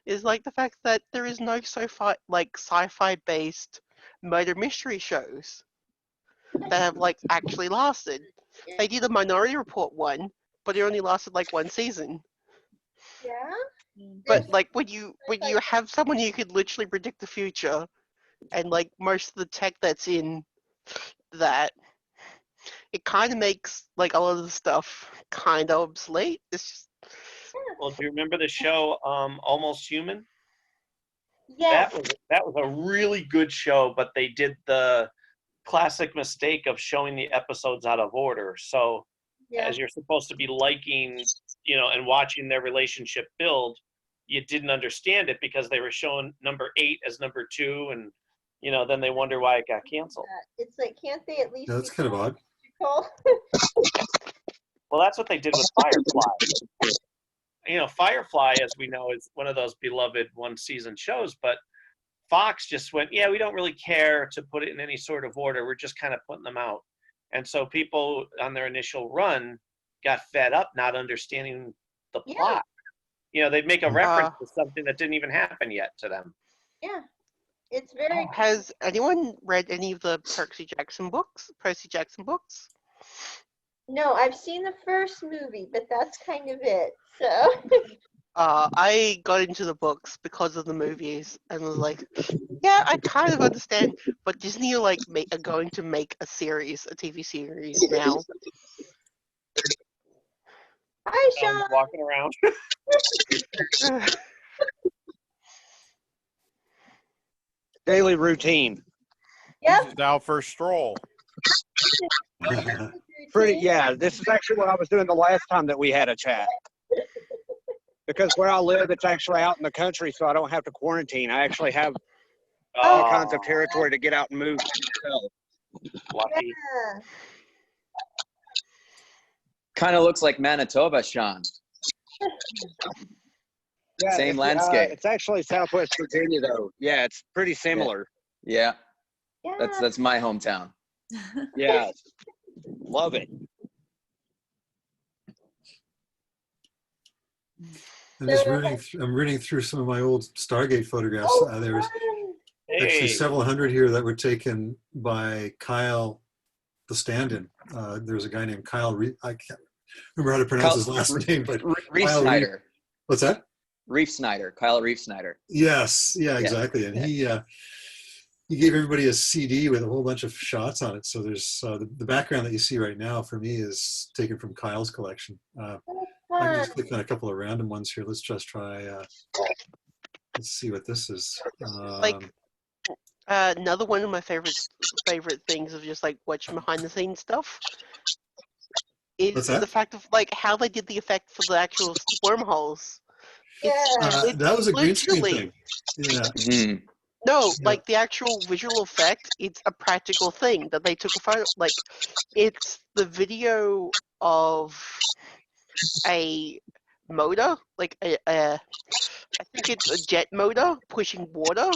is like the fact that there is no sci-fi based murder mystery shows that have like actually lasted. They did a Minority Report one, but it only lasted like one season. Yeah. But like when you have someone who could literally predict the future, and like most of the tech that's in that, it kind of makes like a lot of the stuff kind of obsolete. It's just. Well, do you remember the show Almost Human? Yes. That was a really good show, but they did the classic mistake of showing the episodes out of order. So as you're supposed to be liking, and watching their relationship build, you didn't understand it because they were showing number 8 as number 2, and then they wonder why it got canceled. It's like, can't they at least? That's kind of odd. Well, that's what they did with Firefly. Firefly, as we know, is one of those beloved one-season shows, but Fox just went, we don't really care to put it in any sort of order. We're just kind of putting them out. And so people on their initial run got fed up not understanding the plot. You know, they'd make a reference to something that didn't even happen yet to them. Yeah, it's very. Has anyone read any of the Percy Jackson books? No, I've seen the first movie, but that's kind of it. So. I got into the books because of the movies and was like, yeah, I kind of understand, but Disney are like are going to make a TV series now. Hi, Sean. Walking around. Daily routine. Yep. He's out for a stroll. Yeah, this is actually what I was doing the last time that we had a chat. Because where I live, it's actually out in the country, so I don't have to quarantine. I actually have all kinds of territory to get out and move. Lucky. Yeah. Kind of looks like Manitoba, Sean. Yeah, Same landscape. It's actually Southwest Virginia, though. Yeah, it's pretty similar. Yeah. Yeah. That's my hometown. Yeah, love it. I'm reading through some of my old Stargate photographs. There was actually Hey. several hundred here that were taken by Kyle, the stand-in. There's a guy named Kyle Reef. I can't remember how to pronounce his last name, but Reef Kyle Snyder. What's that? Reef Snyder. Kyle Reef Snyder. Yes, yeah, exactly. And he gave everybody a CD with a whole bunch of shots on it. So there's the background that you see right now for me is taken from Kyle's collection. I can just click on a couple of random ones here. Let's just try. Let's see what this is. Another one of my favorite things of just like watching behind the scenes stuff is the fact of like how they did the effect for the actual wormholes. That was a green screen thing. Yeah. Mm-hmm. No, like the actual visual effect, it's a practical thing that they took a photo. Like, it's the video of a motor, like I think it's a jet motor pushing water.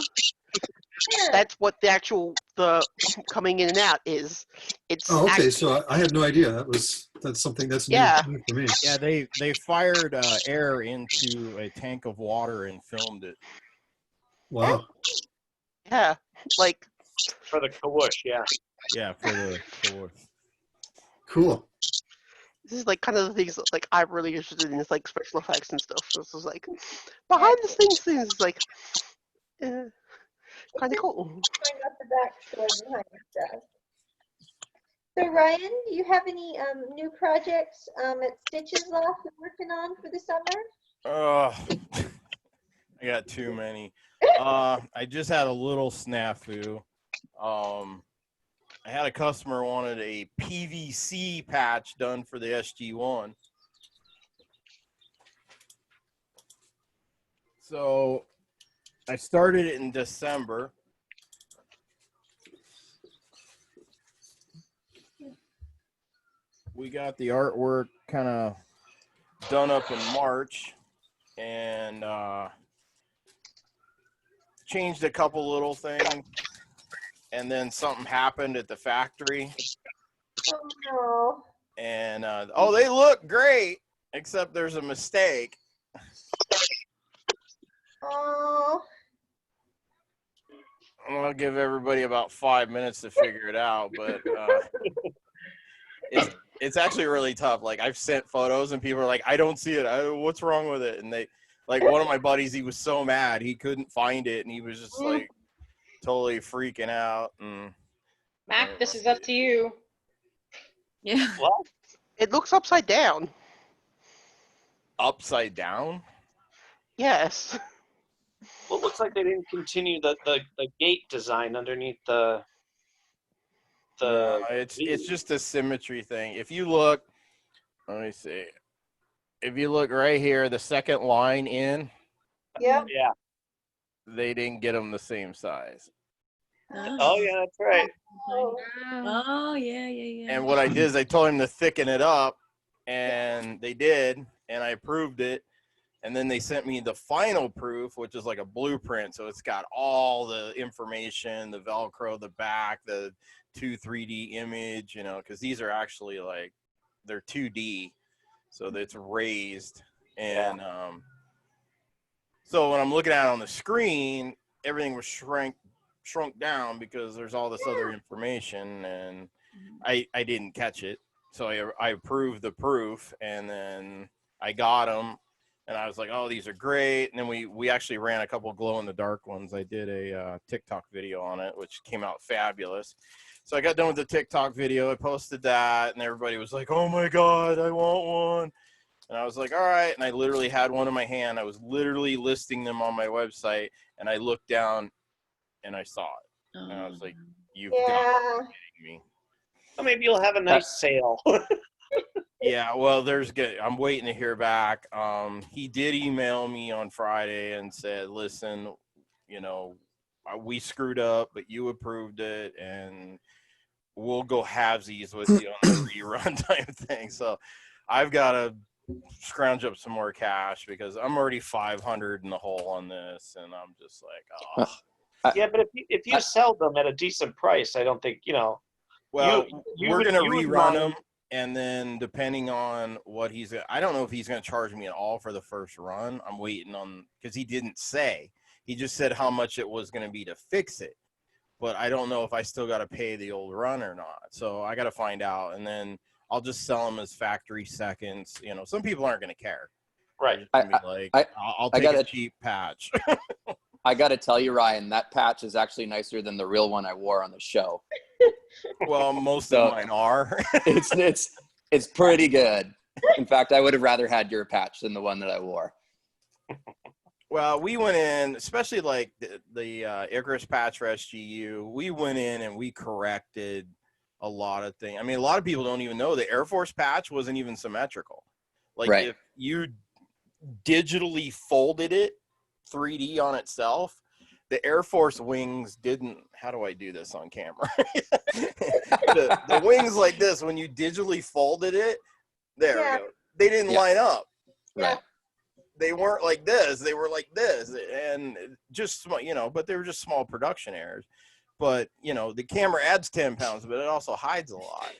That's what the coming in and out is. It's okay. So I had no idea. That's something that's new for me. Yeah, they fired air into a tank of water and filmed it. Wow. Yeah, like for the Kawush, yeah. Yeah, for the Kawush. Cool. This is like kind of the things that, like I'm really interested in is like special effects and stuff. So this is like behind the scenes things like kind of cool. Find out the backstory behind stuff. So Ryan, do you have any new projects at Stitches Loft you're working on for the summer? I got too many. I just had a little snafu. I had a customer wanted a PVC patch done for the SG-1. So I started it in December. We got the artwork kind of done up in March and changed a couple little things. And then something happened at the factory. Oh no. And they look great, except there's a mistake. Oh. I'll give everybody about 5 minutes to figure it out, but it's actually really tough. Like I've sent photos and people are like, I don't see it. What's wrong with it? And they like one of my buddies, he was so mad he couldn't find it, and he was just like totally freaking out. And Mac, this is up to you. Yeah. Well, it looks upside down. Upside down? Yes. Well, it looks like they didn't continue the gate design underneath the. It's just a symmetry thing. If you look, let me see. If you look right here, the second line in. Yep. Yeah. They didn't get them the same size. Oh yeah, that's right. Oh yeah. And what I did is I told him to thicken it up, and they did, and I approved it. And then they sent me the final proof, which is like a blueprint. So it's got all the information, the Velcro, the back, the 3D image, you know, because these are actually like, they're 2D. So it's raised. And So when I'm looking at it on the screen, everything was shrunk down because there's all this other information, and I didn't catch it. So I approved the proof, and then I got them, and I was like, oh, these are great. And then we actually ran a couple glow in the dark ones. I did a TikTok video on it, which came out fabulous. So I got done with the TikTok video. I posted that, and everybody was like, oh my God, I want one. And I was like, all right. And I literally had one in my hand. I was literally listing them on my website, and I looked down and I saw it. And I was like, you've got to be kidding me. Well, maybe you'll have a nice sale. Yeah, well, I'm waiting to hear back. He did email me on Friday and said, listen, you know, we screwed up, but you approved it, and we'll go halvesies with you on the rerun type thing. So I've got to scrounge up some more cash because I'm already 500 in the hole on this, and I'm just like, oh. Yeah, but if you sell them at a decent price, I don't think, you know. Well, we're going to rerun them, and then depending on what I don't know if he's going to charge me at all for the first run. I'm waiting on, because he didn't say. He just said how much it was going to be to fix it. But I don't know if I still got to pay the old run or not. So I got to find out, and then I'll just sell them as factory seconds. You know, some people aren't going to care. Right. I'll take a cheap patch. I got to tell you, Ryan, that patch is actually nicer than the real one I wore on the show. Well, most of mine are. It's pretty good. In fact, I would have rather had your patch than the one that I wore. Well, we went in, especially like the Icarus patch for SGU, we went in and we corrected a lot of things. I mean, a lot of people don't even know the Air Force patch wasn't even symmetrical. Like if you digitally folded it 3D on itself, the Air Force wings didn't. How do I do this on camera? the wings like this, when you digitally folded it, there we go. They didn't line up. Right. They weren't like this. They were like this, and just small, you know. But they were just small production errors. But you know, the camera adds 10 pounds, but it also hides a lot.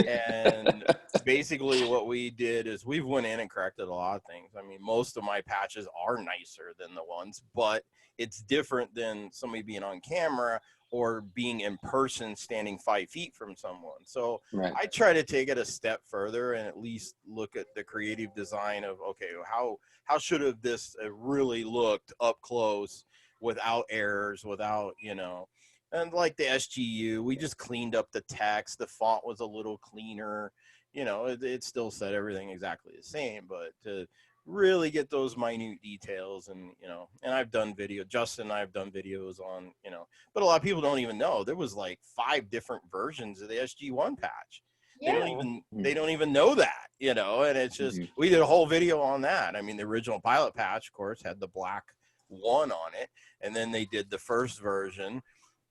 And basically, what we did is we went in and corrected a lot of things. I mean, most of my patches are nicer than the ones, but it's different than somebody being on camera or being in person standing 5 feet from someone. So I try to take it a step further and at least look at the creative design of, okay, how should have this really looked up close without errors, without, you know. And like the SGU, we just cleaned up the text. The font was a little cleaner. You know, it still said everything exactly the same, but to really get those minute details, and, you know, and I've done Justin and I have done videos on, you know, but a lot of people don't even know there was like 5 different versions of the SG1 patch. They don't even know that, you know, and it's just, we did a whole video on that. I mean, the original pilot patch, of course, had the black 1 on it, and then they did the first version.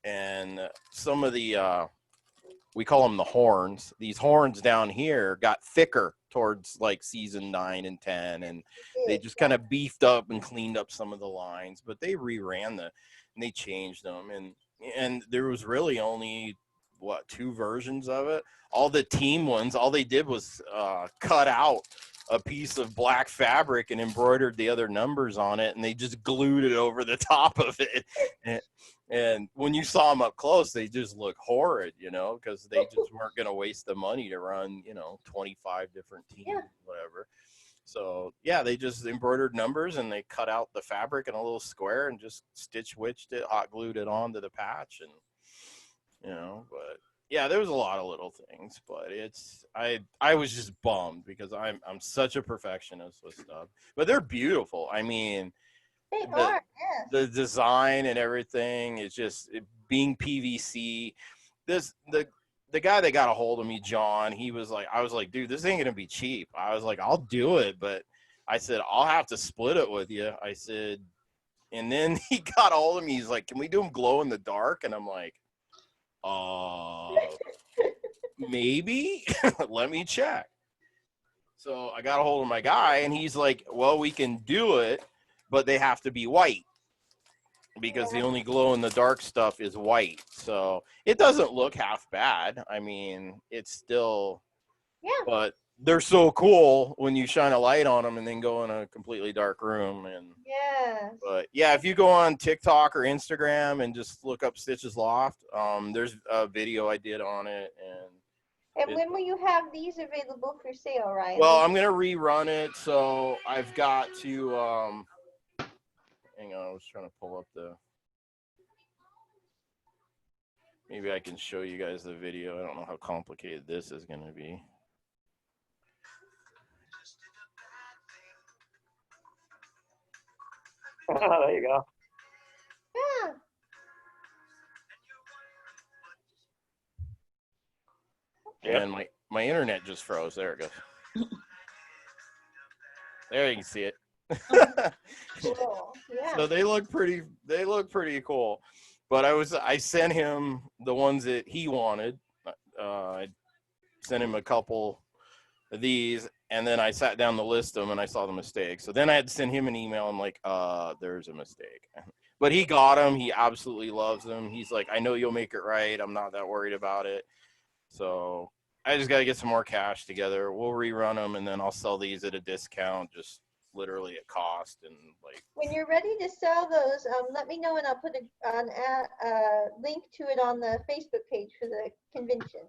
And some of the, we call them the horns. These horns down here got thicker towards like season 9 and 10. And they just kind of beefed up and cleaned up some of the lines. But they reran and they changed them. And there was really only, 2 versions of it. All the team ones, all they did was cut out a piece of black fabric and embroidered the other numbers on it. And they just glued it over the top of it. And when you saw them up close, they just look horrid, you know, because they just weren't going to waste the money to run, you know, 25 different teams, whatever. So, yeah, they just embroidered numbers and they cut out the fabric in a little square and just stitch-witched it, hot glued it onto the patch. And, you know, but, yeah, there was a lot of little things. But I was just bummed because I'm such a perfectionist with stuff. But they're beautiful. I mean, the design and everything is just being PVC. The guy that got a hold of me, John, I was like, dude, this ain't gonna be cheap. I was like, I'll do it, but I said, I'll have to split it with you. I said, and then he got a hold of me. He's like, can we do them glow in the dark? And I'm like, maybe. Let me check. So I got a hold of my guy, and he's like, well, we can do it, but they have to be white because the only glow in the dark stuff is white. So it doesn't look half bad. I mean, it's still, but they're so cool when you shine a light on them and then go in a completely dark room. And Yes. but yeah, if you go on TikTok or Instagram and just look up Stitches Loft, there's a video I did on it. And when will you have these available for sale, Ryan? Well, I'm gonna rerun it, so I've got to hang on, I was trying to pull up the, maybe I can show you guys the video. I don't know how complicated this is gonna be. There you go. Yeah. And my internet just froze. There it goes. There you can see it. Cool. Yeah. So they look pretty cool. But I sent him the ones that he wanted. I sent him a couple of these, and then I sat down to list them, and I saw the mistake. So then I had to send him an email. I'm like, there's a mistake. But he got them. He absolutely loves them. He's like, I know you'll make it right. I'm not that worried about it. So I just got to get some more cash together. We'll rerun them, and then I'll sell these at a discount, just literally at cost. And like, When you're ready to sell those, let me know and I'll put a link to it on the Facebook page for the convention.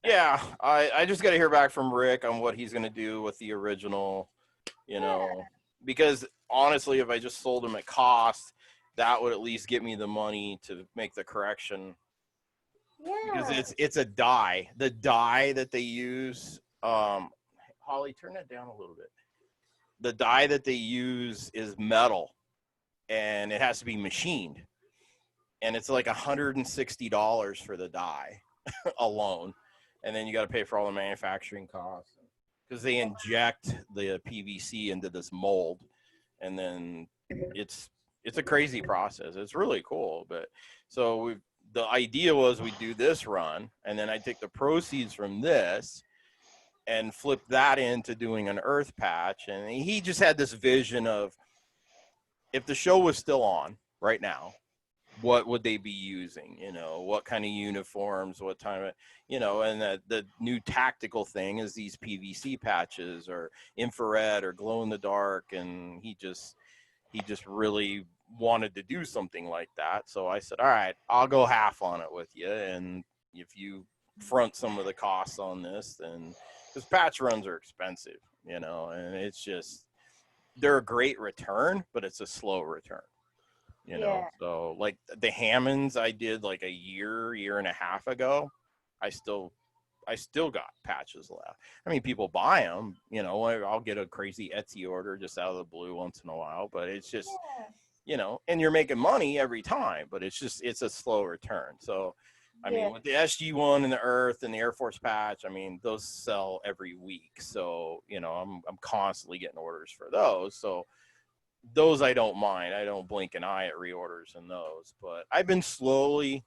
yeah, I just got to hear back from Rick on what he's going to do with the original, you know, because honestly, if I just sold them at cost, that would at least get me the money to make the correction. Yeah. Because it's a dye. The dye that they use, Holly, turn that down a little bit. The dye that they use is metal, and it has to be machined. And it's like $160 for the dye alone. And then you got to pay for all the manufacturing costs. Because they inject the PVC into this mold. And then it's a crazy process. It's really cool. But so the idea was we do this run, and then I take the proceeds from this and flip that into doing an earth patch. And he just had this vision of, if the show was still on right now, what would they be using? You know, what kind of uniforms, what time of, you know, and the new tactical thing is these PVC patches or infrared or glow in the dark. And he just really wanted to do something like that. So I said, all right, I'll go half on it with you. And if you front some of the costs on this, then, because patch runs are expensive, you know, and it's just, they're a great return, but it's a slow return, you know. So like the Hammonds I did like a year and a half ago, I still got patches left. I mean, people buy them, you know. I'll get a crazy Etsy order just out of the blue once in a while, but it's just, you know, and you're making money every time, but it's a slow return. So I mean, with the SG-1 and the Earth and the Air Force patch, I mean, those sell every week. So, you know, I'm constantly getting orders for those. So those I don't mind. I don't blink an eye at reorders in those. But I've been slowly,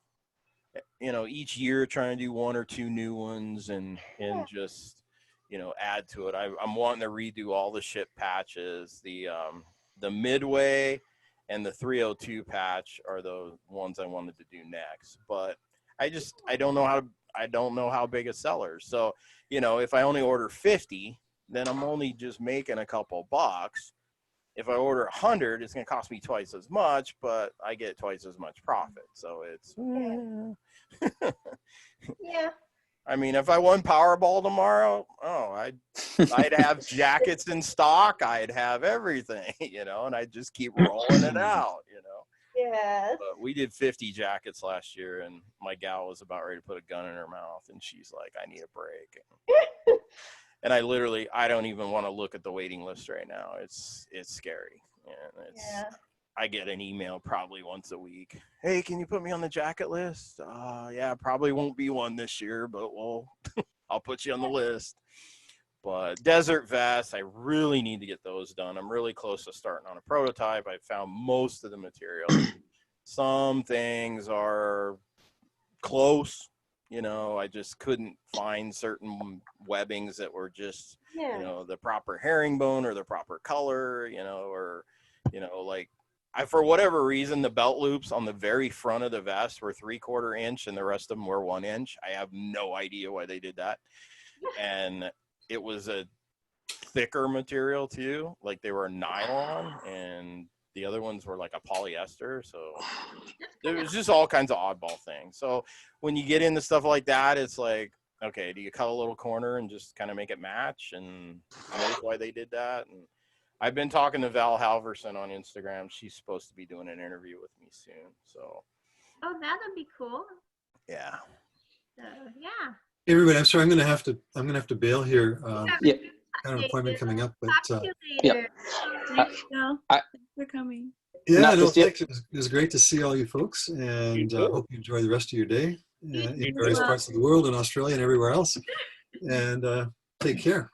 you know, each year trying to do one or two new ones and just, you know, add to it. I'm wanting to redo all the ship patches. The Midway and the 302 patch are the ones I wanted to do next. But I don't know how big a seller. So, you know, if I only order 50, then I'm only just making a couple bucks. If I order 100, it's going to cost me twice as much, but I get twice as much profit. So it's, Yeah. I mean, if I won Powerball tomorrow, I'd have jackets in stock. I'd have everything, you know, and I'd just keep rolling it out, you know. Yes. But we did 50 jackets last year, and my gal was about ready to put a gun in her mouth, and she's like, I need a break. And I don't even want to look at the waiting list right now. It's scary. And I get an email probably once a week. Hey, can you put me on the jacket list? Yeah, probably won't be one this year, but I'll put you on the list. But desert vests, I really need to get those done. I'm really close to starting on a prototype. I found most of the materials. Some things are close, you know. I just couldn't find certain webbings that were just, you know, the proper herringbone or the proper color, you know, or, you know, like for whatever reason, the belt loops on the very front of the vest were 3/4 inch and the rest of them were 1 inch. I have no idea why they did that. And it was a thicker material too. Like they were nylon, and the other ones were like a polyester. So there was just all kinds of oddball things. So when you get into stuff like that, it's like, okay, do you cut a little corner and just kind of make it match? And knows why they did that. And I've been talking to Val Halverson on Instagram. She's supposed to be doing an interview with me soon. So Oh, that'll be cool. yeah. So, yeah. Hey, everybody, I'm sorry. I'm gonna have to bail here. Yeah. Got an appointment coming up, but Talk to you yeah. later. Thanks, Phil. I- Thanks for coming. yeah, Not no, to steal- thanks. It was great to see all you folks, and too. hope you enjoy the rest of your day in You various too. parts of the world, in Australia and everywhere else. And take care.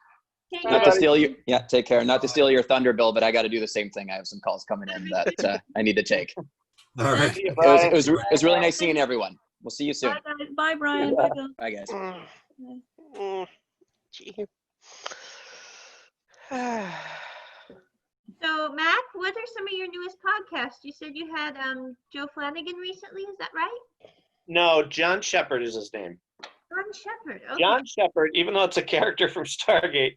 Take Not care. to steal you. Yeah, take care. Not to steal your thunder, Bill, but I got to do the same thing. I have some calls coming in that I need to take. All right. See you, It was Brian. really nice seeing everyone. We'll see you soon. Bye, guys. Bye, Brian. Bye, Bill. Bye, guys. Gee. So, Mac, what are some of your newest podcasts? You said you had Joe Flanagan recently. Is that right? No, John Shepard is his name. John Shepard. Okay. John Shepard, even though it's a character from Stargate,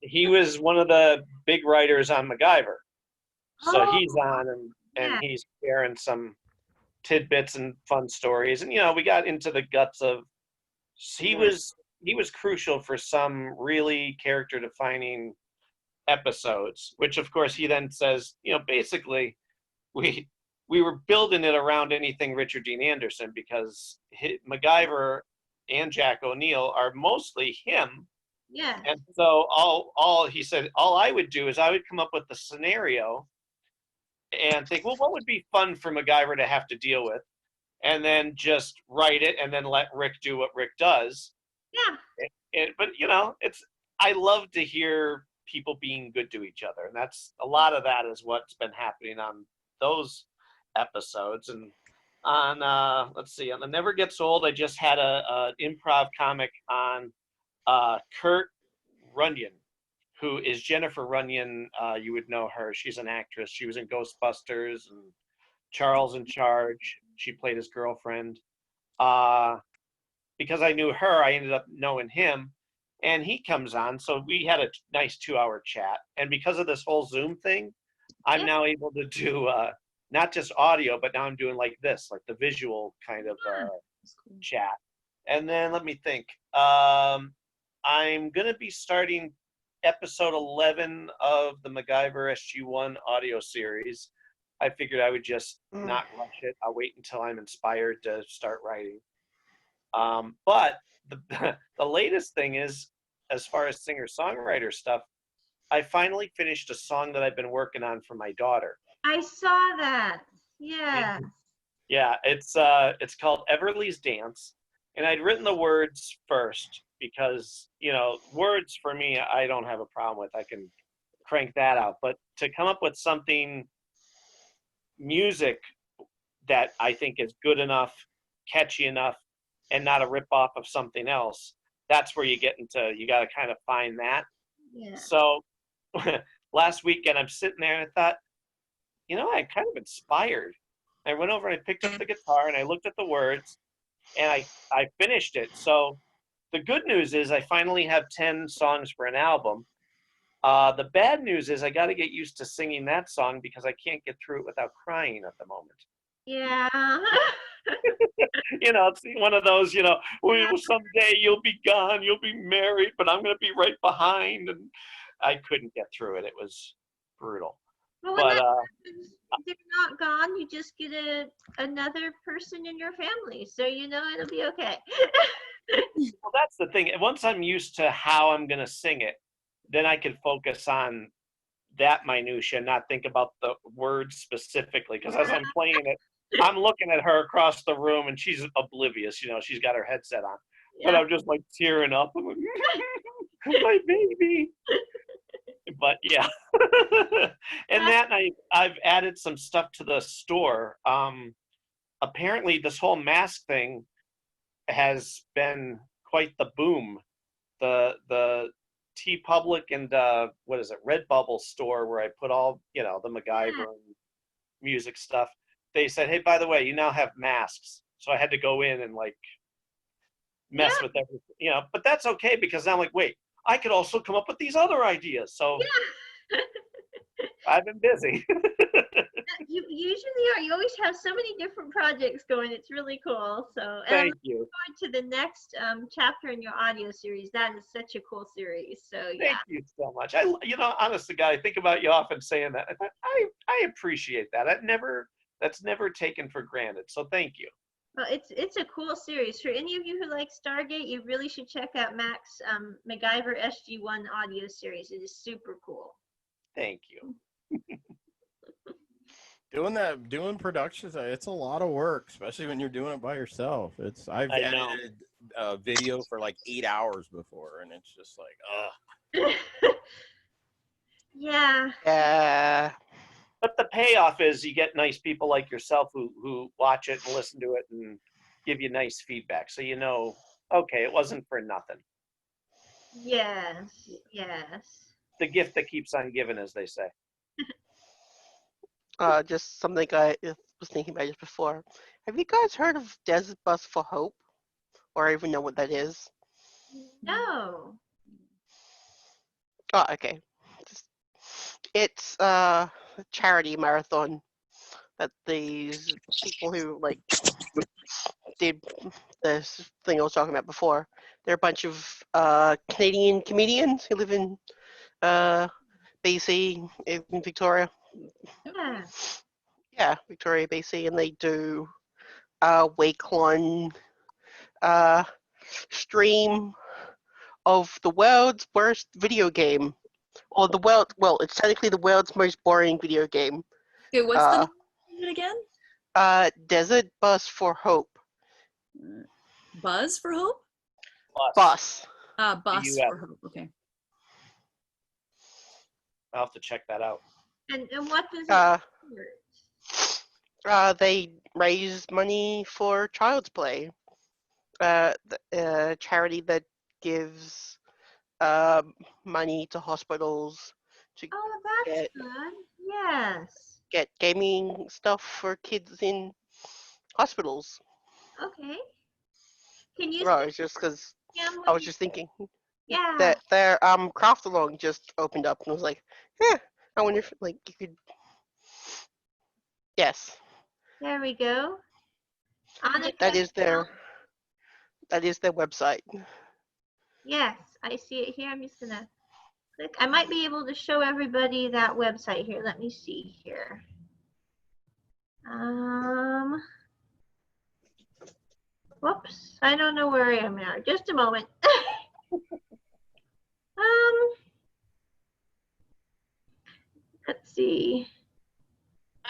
he was one of the big writers on MacGyver. So Oh, he's on and yeah. he's sharing some tidbits and fun stories. And, you know, we got into the guts of, he was crucial for some really character defining episodes, which of course he then says, you know, basically we were building it around anything Richard Dean Anderson, because MacGyver and Jack O'Neill are mostly him. Yeah. And so all he said, all I would do is I would come up with the scenario and think, well, what would be fun for MacGyver to have to deal with? And then just write it and then let Rick do what Rick does. Yeah. But, you know, I love to hear people being good to each other. And that's a lot of that is what's been happening on those episodes. And on, let's see, on The Never Gets Old, I just had a improv comic on Kurt Runyon, who is Jennifer Runyon. You would know her. She's an actress. She was in Ghostbusters and Charles in Charge. She played his girlfriend. Because I knew her, I ended up knowing him, and he comes on. So we had a nice 2-hour chat. And because of this whole Zoom thing, I'm now able to do not just audio, but now I'm doing like this, like the visual kind of chat. And then let me think. I'm going to be starting episode 11 of the MacGyver SG-1 audio series. I figured I would just not rush it. I'll wait until I'm inspired to start writing. But the latest thing is, as far as singer-songwriter stuff, I finally finished a song that I've been working on for my daughter. I saw that. Yeah. Yeah, it's called Everly's Dance, and I'd written the words first because, you know, words for me I don't have a problem with. I can crank that out. But to come up with something music that I think is good enough, catchy enough, and not a rip-off of something else, that's where you get into, you got to kind of find that. Yeah. So last weekend I'm sitting there and I thought, you know, I'm kind of inspired. I went over and I picked up the guitar and I looked at the words and I finished it. So the good news is I finally have 10 songs for an album. The bad news is I got to get used to singing that song because I can't get through it without crying at the moment. Yeah. You know, it's one of those, you know, well, someday you'll be gone, you'll be married, but I'm going to be right behind. And I couldn't get through it. It was brutal. Well, when But that happens, they're not gone. You just get another person in your family. So, you know, it'll be okay. well, that's the thing. Once I'm used to how I'm going to sing it, then I can focus on that minutia, not think about the words specifically. Because as I'm playing it, I'm looking at her across the room and she's oblivious. You know, she's got her headset on. But I'm just like tearing up. I'm like, my baby. But yeah. And that night I've added some stuff to the store. Apparently this whole mask thing has been quite the boom. The TeePublic and what is it, Redbubble store where I put all, you know, the MacGyver and music stuff. They said, hey, by the way, you now have masks. So I had to go in and like mess with everything, you know. But that's okay because I'm like, wait, I could also come up with these other ideas. So Yeah. I've been busy. You usually are. You always have so many different projects going. It's really cool. So, and I'm Thank you. looking forward to the next chapter in your audio series. That is such a cool series. So, yeah. Thank you so much. You know, honest to God, I think about you often saying that. I appreciate that. That's never taken for granted. So thank you. Well, it's a cool series. For any of you who like Stargate, you really should check out Mac's MacGyver SG-1 audio series. It is super cool. Thank you. Doing productions, it's a lot of work, especially when you're doing it by yourself. I've I know. edited a video for like 8 hours before, and it's just like, Yeah. Yeah. But the payoff is you get nice people like yourself who watch it and listen to it and give you nice feedback. So you know, okay, it wasn't for nothing. Yes. Yes. The gift that keeps on giving, as they say. Just something I was thinking about just before. Have you guys heard of Desert Bus for Hope? Or even know what that is? No. Oh, okay. It's a charity marathon that these people who like did this thing I was talking about before. They're a bunch of Canadian comedians who live in BC, in Victoria. Yeah. Yeah, Victoria, BC, and they do week-long stream of the world's worst video game, or it's technically the world's most boring video game. Okay, what's the name of it again? Desert Bus for Hope. Buzz for Hope? Bus. Bus U.S. for Hope. Okay. I'll have to check that out. And what does it support? They raise money for Child's Play, the charity that gives money to hospitals to Oh, that's good. Yes. get gaming stuff for kids in hospitals. Okay. Can you Right, it's just because Sam, I was just thinking Yeah. that their craft along just opened up and I was like, I wonder if like you could. Yes, There we go. Annika. that is their website. Yes, I see it here. I'm just gonna click. I might be able to show everybody that website here. Let me see here. Whoops, I don't know where I am now. Just a moment. Let's see.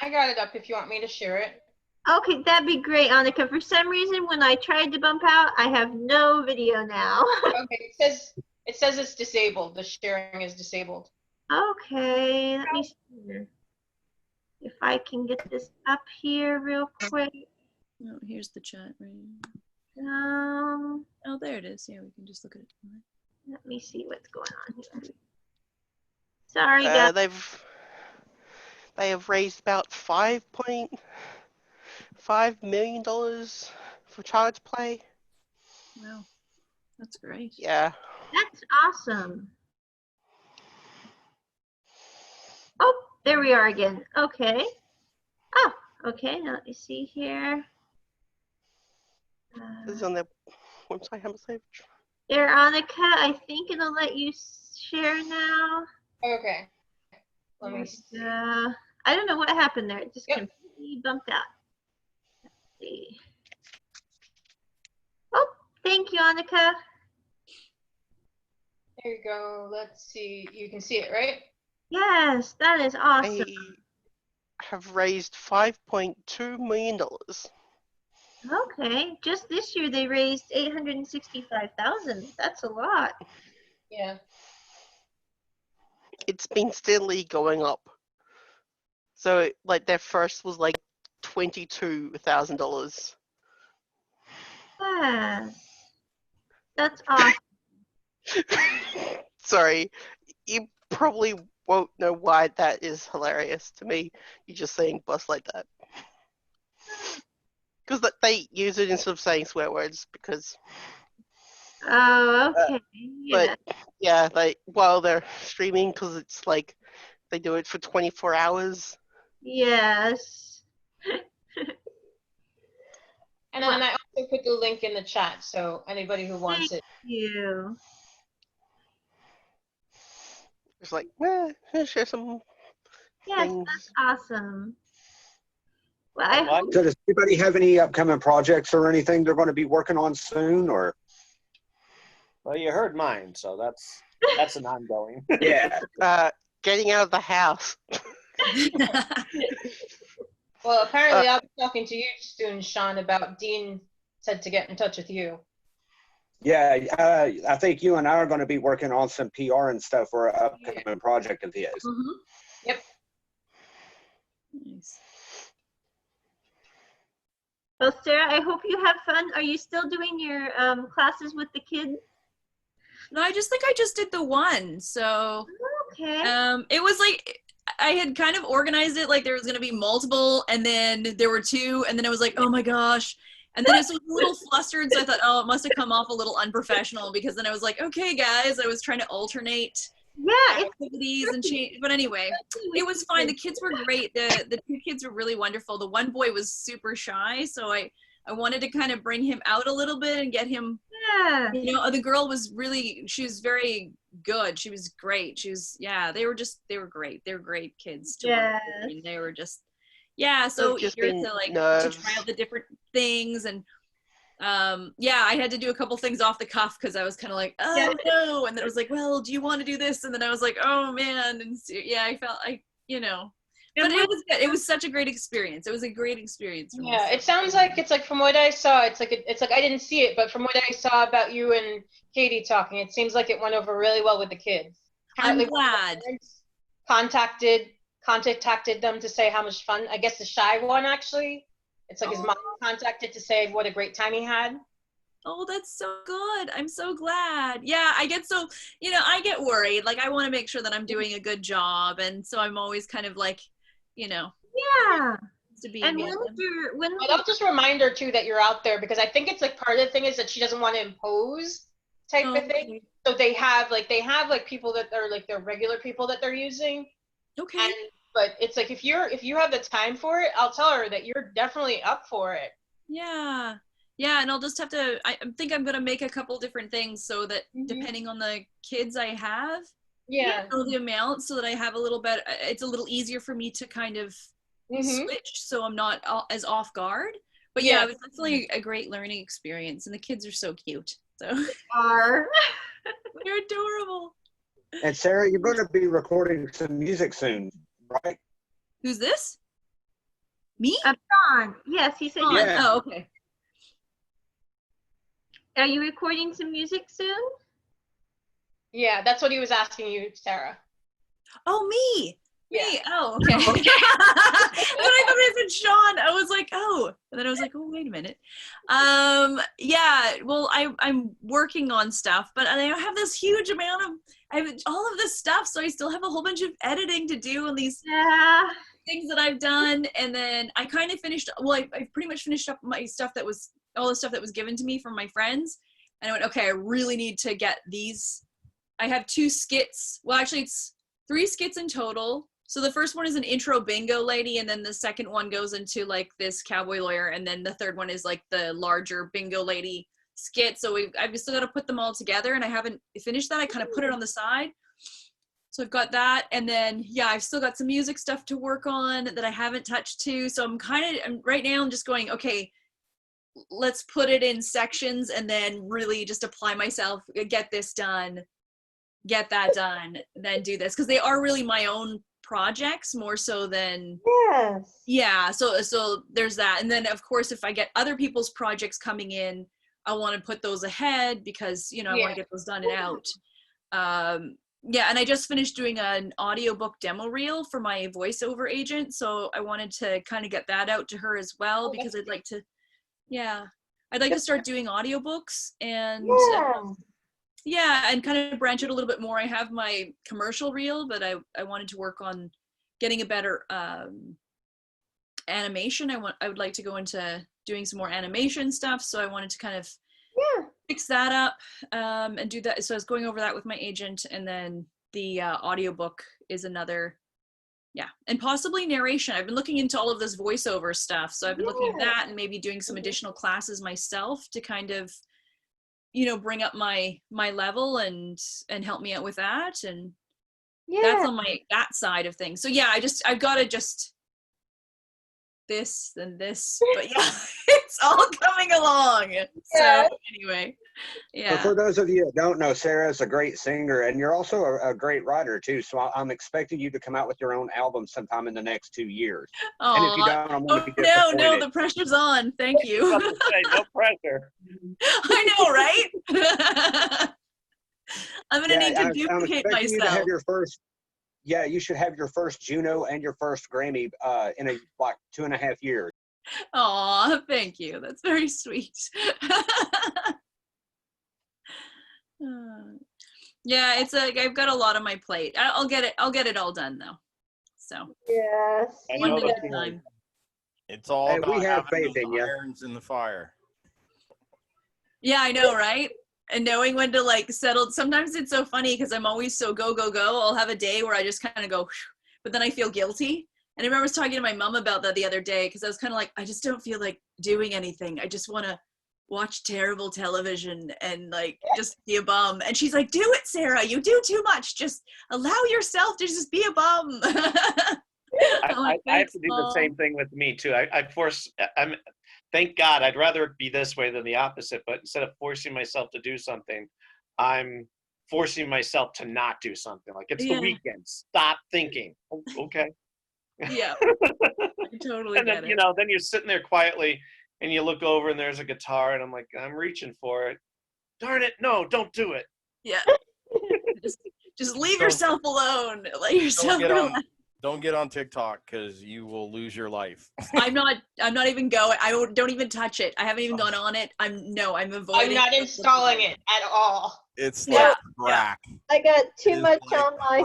I got it up if you want me to share it. Okay, that'd be great, Annika. For some reason, when I tried to bump out, I have no video now. Okay, it says it's disabled. The sharing is disabled. Okay, let me see if I can get this up here real quick. Oh, here's the chat right here. Oh, there it is. Yeah, we can just look at it. Let me see what's going on here. Sorry, guys. They have raised about $5.5 million for Child's Play. Wow, that's great. Yeah. That's awesome. Oh, there we are again. Okay. Oh, okay. Now let me see here. This is on their website. How much they've. There, Annika. I think it'll let you share now. Okay. Let me see. I don't know what happened there. It just completely bumped out. Let's see. Oh, thank you, Annika. There you go. Let's see. You can see it, right? Yes, that is awesome. They have raised $5.2 million. Okay, just this year they raised 865,000. That's a lot. Yeah. It's been steadily going up. So, like, their first was like $22,000. Yes, that's awesome. Sorry, you probably won't know why that is hilarious to me. You're just saying bus like that. Because they use it instead of saying swear words because Oh, okay. Yeah. But yeah, like while they're streaming, because it's like they do it for 24 hours. Yes. And then I also put the link in the chat, so anybody who wants Thank it. you. It's like, share some Yes, things. that's awesome. Well, I hope So does anybody have any upcoming projects or anything they're going to be working on soon, or? Well, you heard mine, so that's an ongoing. Yeah. Getting out of the house. Well, apparently I'll be talking to you soon, Sean, about Dean said to get in touch with you. Yeah, I think you and I are going to be working on some PR and stuff for an upcoming project of his. Mm-hmm. Yep. Nice. Well, Sarah, I hope you have fun. Are you still doing your classes with the kids? No, I just think I just did the one. So Okay. it was like I had kind of organized it like there was gonna be multiple, and then there were two, and then I was like, oh my gosh. And then I was a little flustered, so I thought, oh, it must have come off a little unprofessional, because then I was like, okay, guys, I was trying to alternate Yeah, activities and change. But anyway, it was fine. The kids were great. The two kids were really wonderful. The one boy was super shy, so I wanted to kind of bring him out a little bit and get him. Yeah. You know, the girl was really, she was very good. She was great. She was, yeah, they were great. They were great kids to work with. I mean, they were just, yeah, so They've just eager been to like nerves. to try out the different things. And yeah, I had to do a couple things off the cuff because I was kind of like, oh no, and then I was like, well, do you want to do this? And then I was like, oh man, and yeah, I felt like, you know, but it was good. It was such a great experience. It was a great experience for me. Yeah, it sounds like it's like from what I saw, it's like I didn't see it, but from what I saw about you and Katie talking, it seems like it went over really well with the kids. I'm Apparently glad. Contacted them to say how much fun. I guess the shy one actually. It's like his mom contacted to say what a great time he had. Oh, that's so good. I'm so glad. Yeah, I get so, you know, I get worried. Like, I want to make sure that I'm doing a good job. And so I'm always kind of like, you know. Yeah. To be And I'll just remind her too that you're out there, because I think it's like part of the thing is that she doesn't want to impose type of thing. So they have like people that are like their regular people that they're using. Okay. But it's like if you have the time for it, I'll tell her that you're definitely up for it. Yeah. Yeah, and I'll just have to, I think I'm going to make a couple different things so that depending on the kids I have, know the amount, so that I have a little bit, it's a little easier for me to kind of switch so I'm not as off guard. But yeah, it was definitely a great learning experience, and the kids are so cute. So are. They're adorable. And Sarah, you're going to be recording some music soon, right? Who's this? Me? Sean. Yes, he said. Yeah. Oh, okay. Are you recording some music soon? Yeah, that's what he was asking you, Sarah. Oh, me. Yeah. Me. Oh, okay. When I thought it said Sean, I was like, oh. And then I was like, oh, wait a minute. Yeah, well, I'm working on stuff, but I have this huge amount of, I have all of this stuff, so I still have a whole bunch of editing to do on these things that I've done. And then I kind of finished, well, I pretty much finished up my stuff that was, all the stuff that was given to me from my friends. And I went, okay, I really need to get these. I have 2 skits. Well, actually, it's 3 skits in total. So the first one is an intro bingo lady, and then the second one goes into like this cowboy lawyer, and then the third one is like the larger bingo lady skit. So I've still got to put them all together, and I haven't finished that. I kind of put it on the side. So I've got that, and then yeah, I've still got some music stuff to work on that I haven't touched too. So I'm right now I'm just going, okay, let's put it in sections and then really just apply myself, get this done, get that done, then do this, because they are really my own projects more so than so there's that. And then of course if I get other people's projects coming in, I want to put those ahead because, you know, I want to get those done and out. Yeah, and I just finished doing an audiobook demo reel for my voiceover agent, so I wanted to kind of get that out to her as well, because I'd like to to start doing audiobooks and and kind of branch it a little bit more. I have my commercial reel, but I wanted to work on getting a better animation. I would like to go into doing some more animation stuff, so I wanted to kind of fix that up and do that. So I was going over that with my agent, and then the audiobook is another. Yeah, and possibly narration. I've been looking into all of this voiceover stuff, so I've been looking at that and maybe doing some additional classes myself to kind of, bring up my level and help me out with that. And that's on that side of things. So yeah, I've got to just this and this, but yeah, it's all coming along. So anyway, yeah. But for those of you that don't know, Sarah's a great singer, and you're also a great writer too. So I'm expecting you to come out with your own album sometime in the next 2 years. And if you don't, I'm going to be disappointed. No, the pressure's on. Thank you. No pressure. I know, right? I'm gonna need to duplicate I'm expecting myself. you to have your first. Yeah, you should have your first Juno and your first Grammy in 2.5 years. Aw, thank you. That's very sweet. Yeah, it's like I've got a lot on my plate. I'll get it all done though. So yes, one day at a time. It's all Hey, about we have having faith in those you. irons in the fire. Yeah, I know, right? And knowing when to settle. Sometimes it's so funny because I'm always so go. I'll have a day where I just kind of go, but then I feel guilty. And I remember I was talking to my mom about that the other day because I was kind of like, I just don't feel like doing anything. I just want to watch terrible television and just be a bum. And she's like, do it, Sarah. You do too much. Just allow yourself to just be a bum. I have to do the same thing with me too. Thank God, I'd rather it be this way than the opposite, but instead of forcing myself to do something, I'm forcing myself to not do something. Like, it's the weekend. Stop thinking. Oh, okay. Yeah. I totally And then, get it. then you're sitting there quietly and you look over and there's a guitar and I'm like, I'm reaching for it. Darn it. No, don't do it. Yeah. just leave yourself alone. Let yourself relax. Don't get on TikTok because you will lose your life. I'm not even going. Don't even touch it. I haven't even gone on it. I'm avoiding. I'm not installing it at all. It's like crack. I got too much on my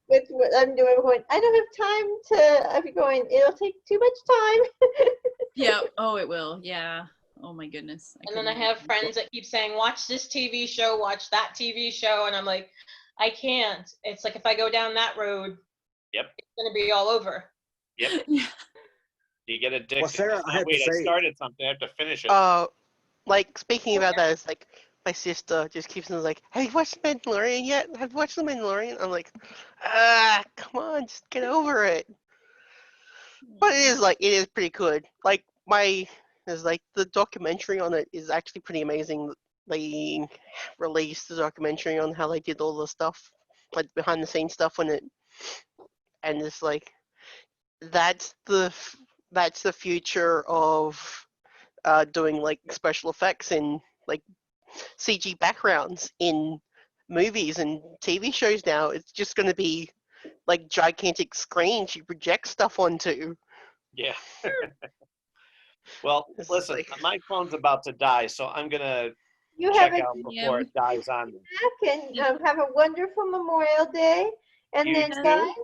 with what I'm doing. I don't have time to. I'm going. It'll take too much time. Yeah. Oh, it will. Yeah. Oh my goodness. And then I have friends that keep saying, watch this TV show, watch that TV show. And I'm like, I can't. It's like, if I go down that road, yep, it's going to be all over. Yep. Yeah. You get addicted. Well, Sarah, I have to say, I started something. I have to finish it. Speaking about that, it's like my sister just keeps on like, have you watched The Mandalorian yet? Have you watched The Mandalorian? I'm like, come on, just get over it. But it is pretty good. The documentary on it is actually pretty amazing. They released the documentary on how they did all the stuff, like behind the scenes stuff on it, and it's like that's the future of doing like special effects and like CG backgrounds in movies and TV shows now. It's just going to be like gigantic screens you project stuff onto. Yeah. Well, listen, my phone's about to die, so I'm going to check out before it dies on me. And have a wonderful Memorial Day. And You then, too. guys,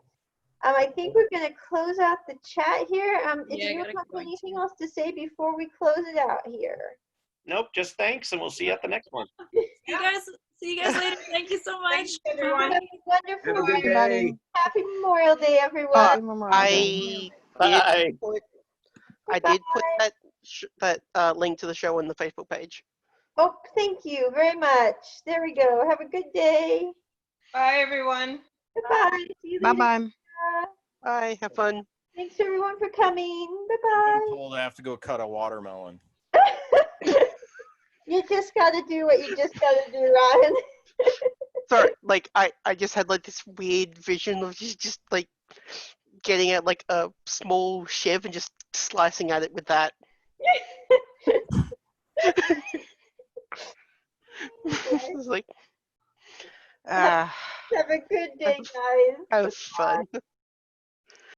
I think we're going to close out the chat here. Did Yeah, I you gotta have go anything else to say before we close it out here? Nope, just thanks, and we'll see you at the next one. See you guys later. Thank you so much. Thanks, everyone. Have a wonderful Have a good day. day. Happy Memorial Day, everyone. I did put that link to the show on the Facebook page. Oh, thank you very much. There we go. Have a good day. Bye, everyone. Goodbye. See you later. Bye. Bye. Have fun. Thanks, everyone, for coming. I'm Bye-bye. told I have to go cut a watermelon. You just got to do what you just got to do, Ryan. Sorry, I just had like this weird vision of just like getting at like a small shiv and just slicing at it with that. It's like, Have a good day, guys. have fun.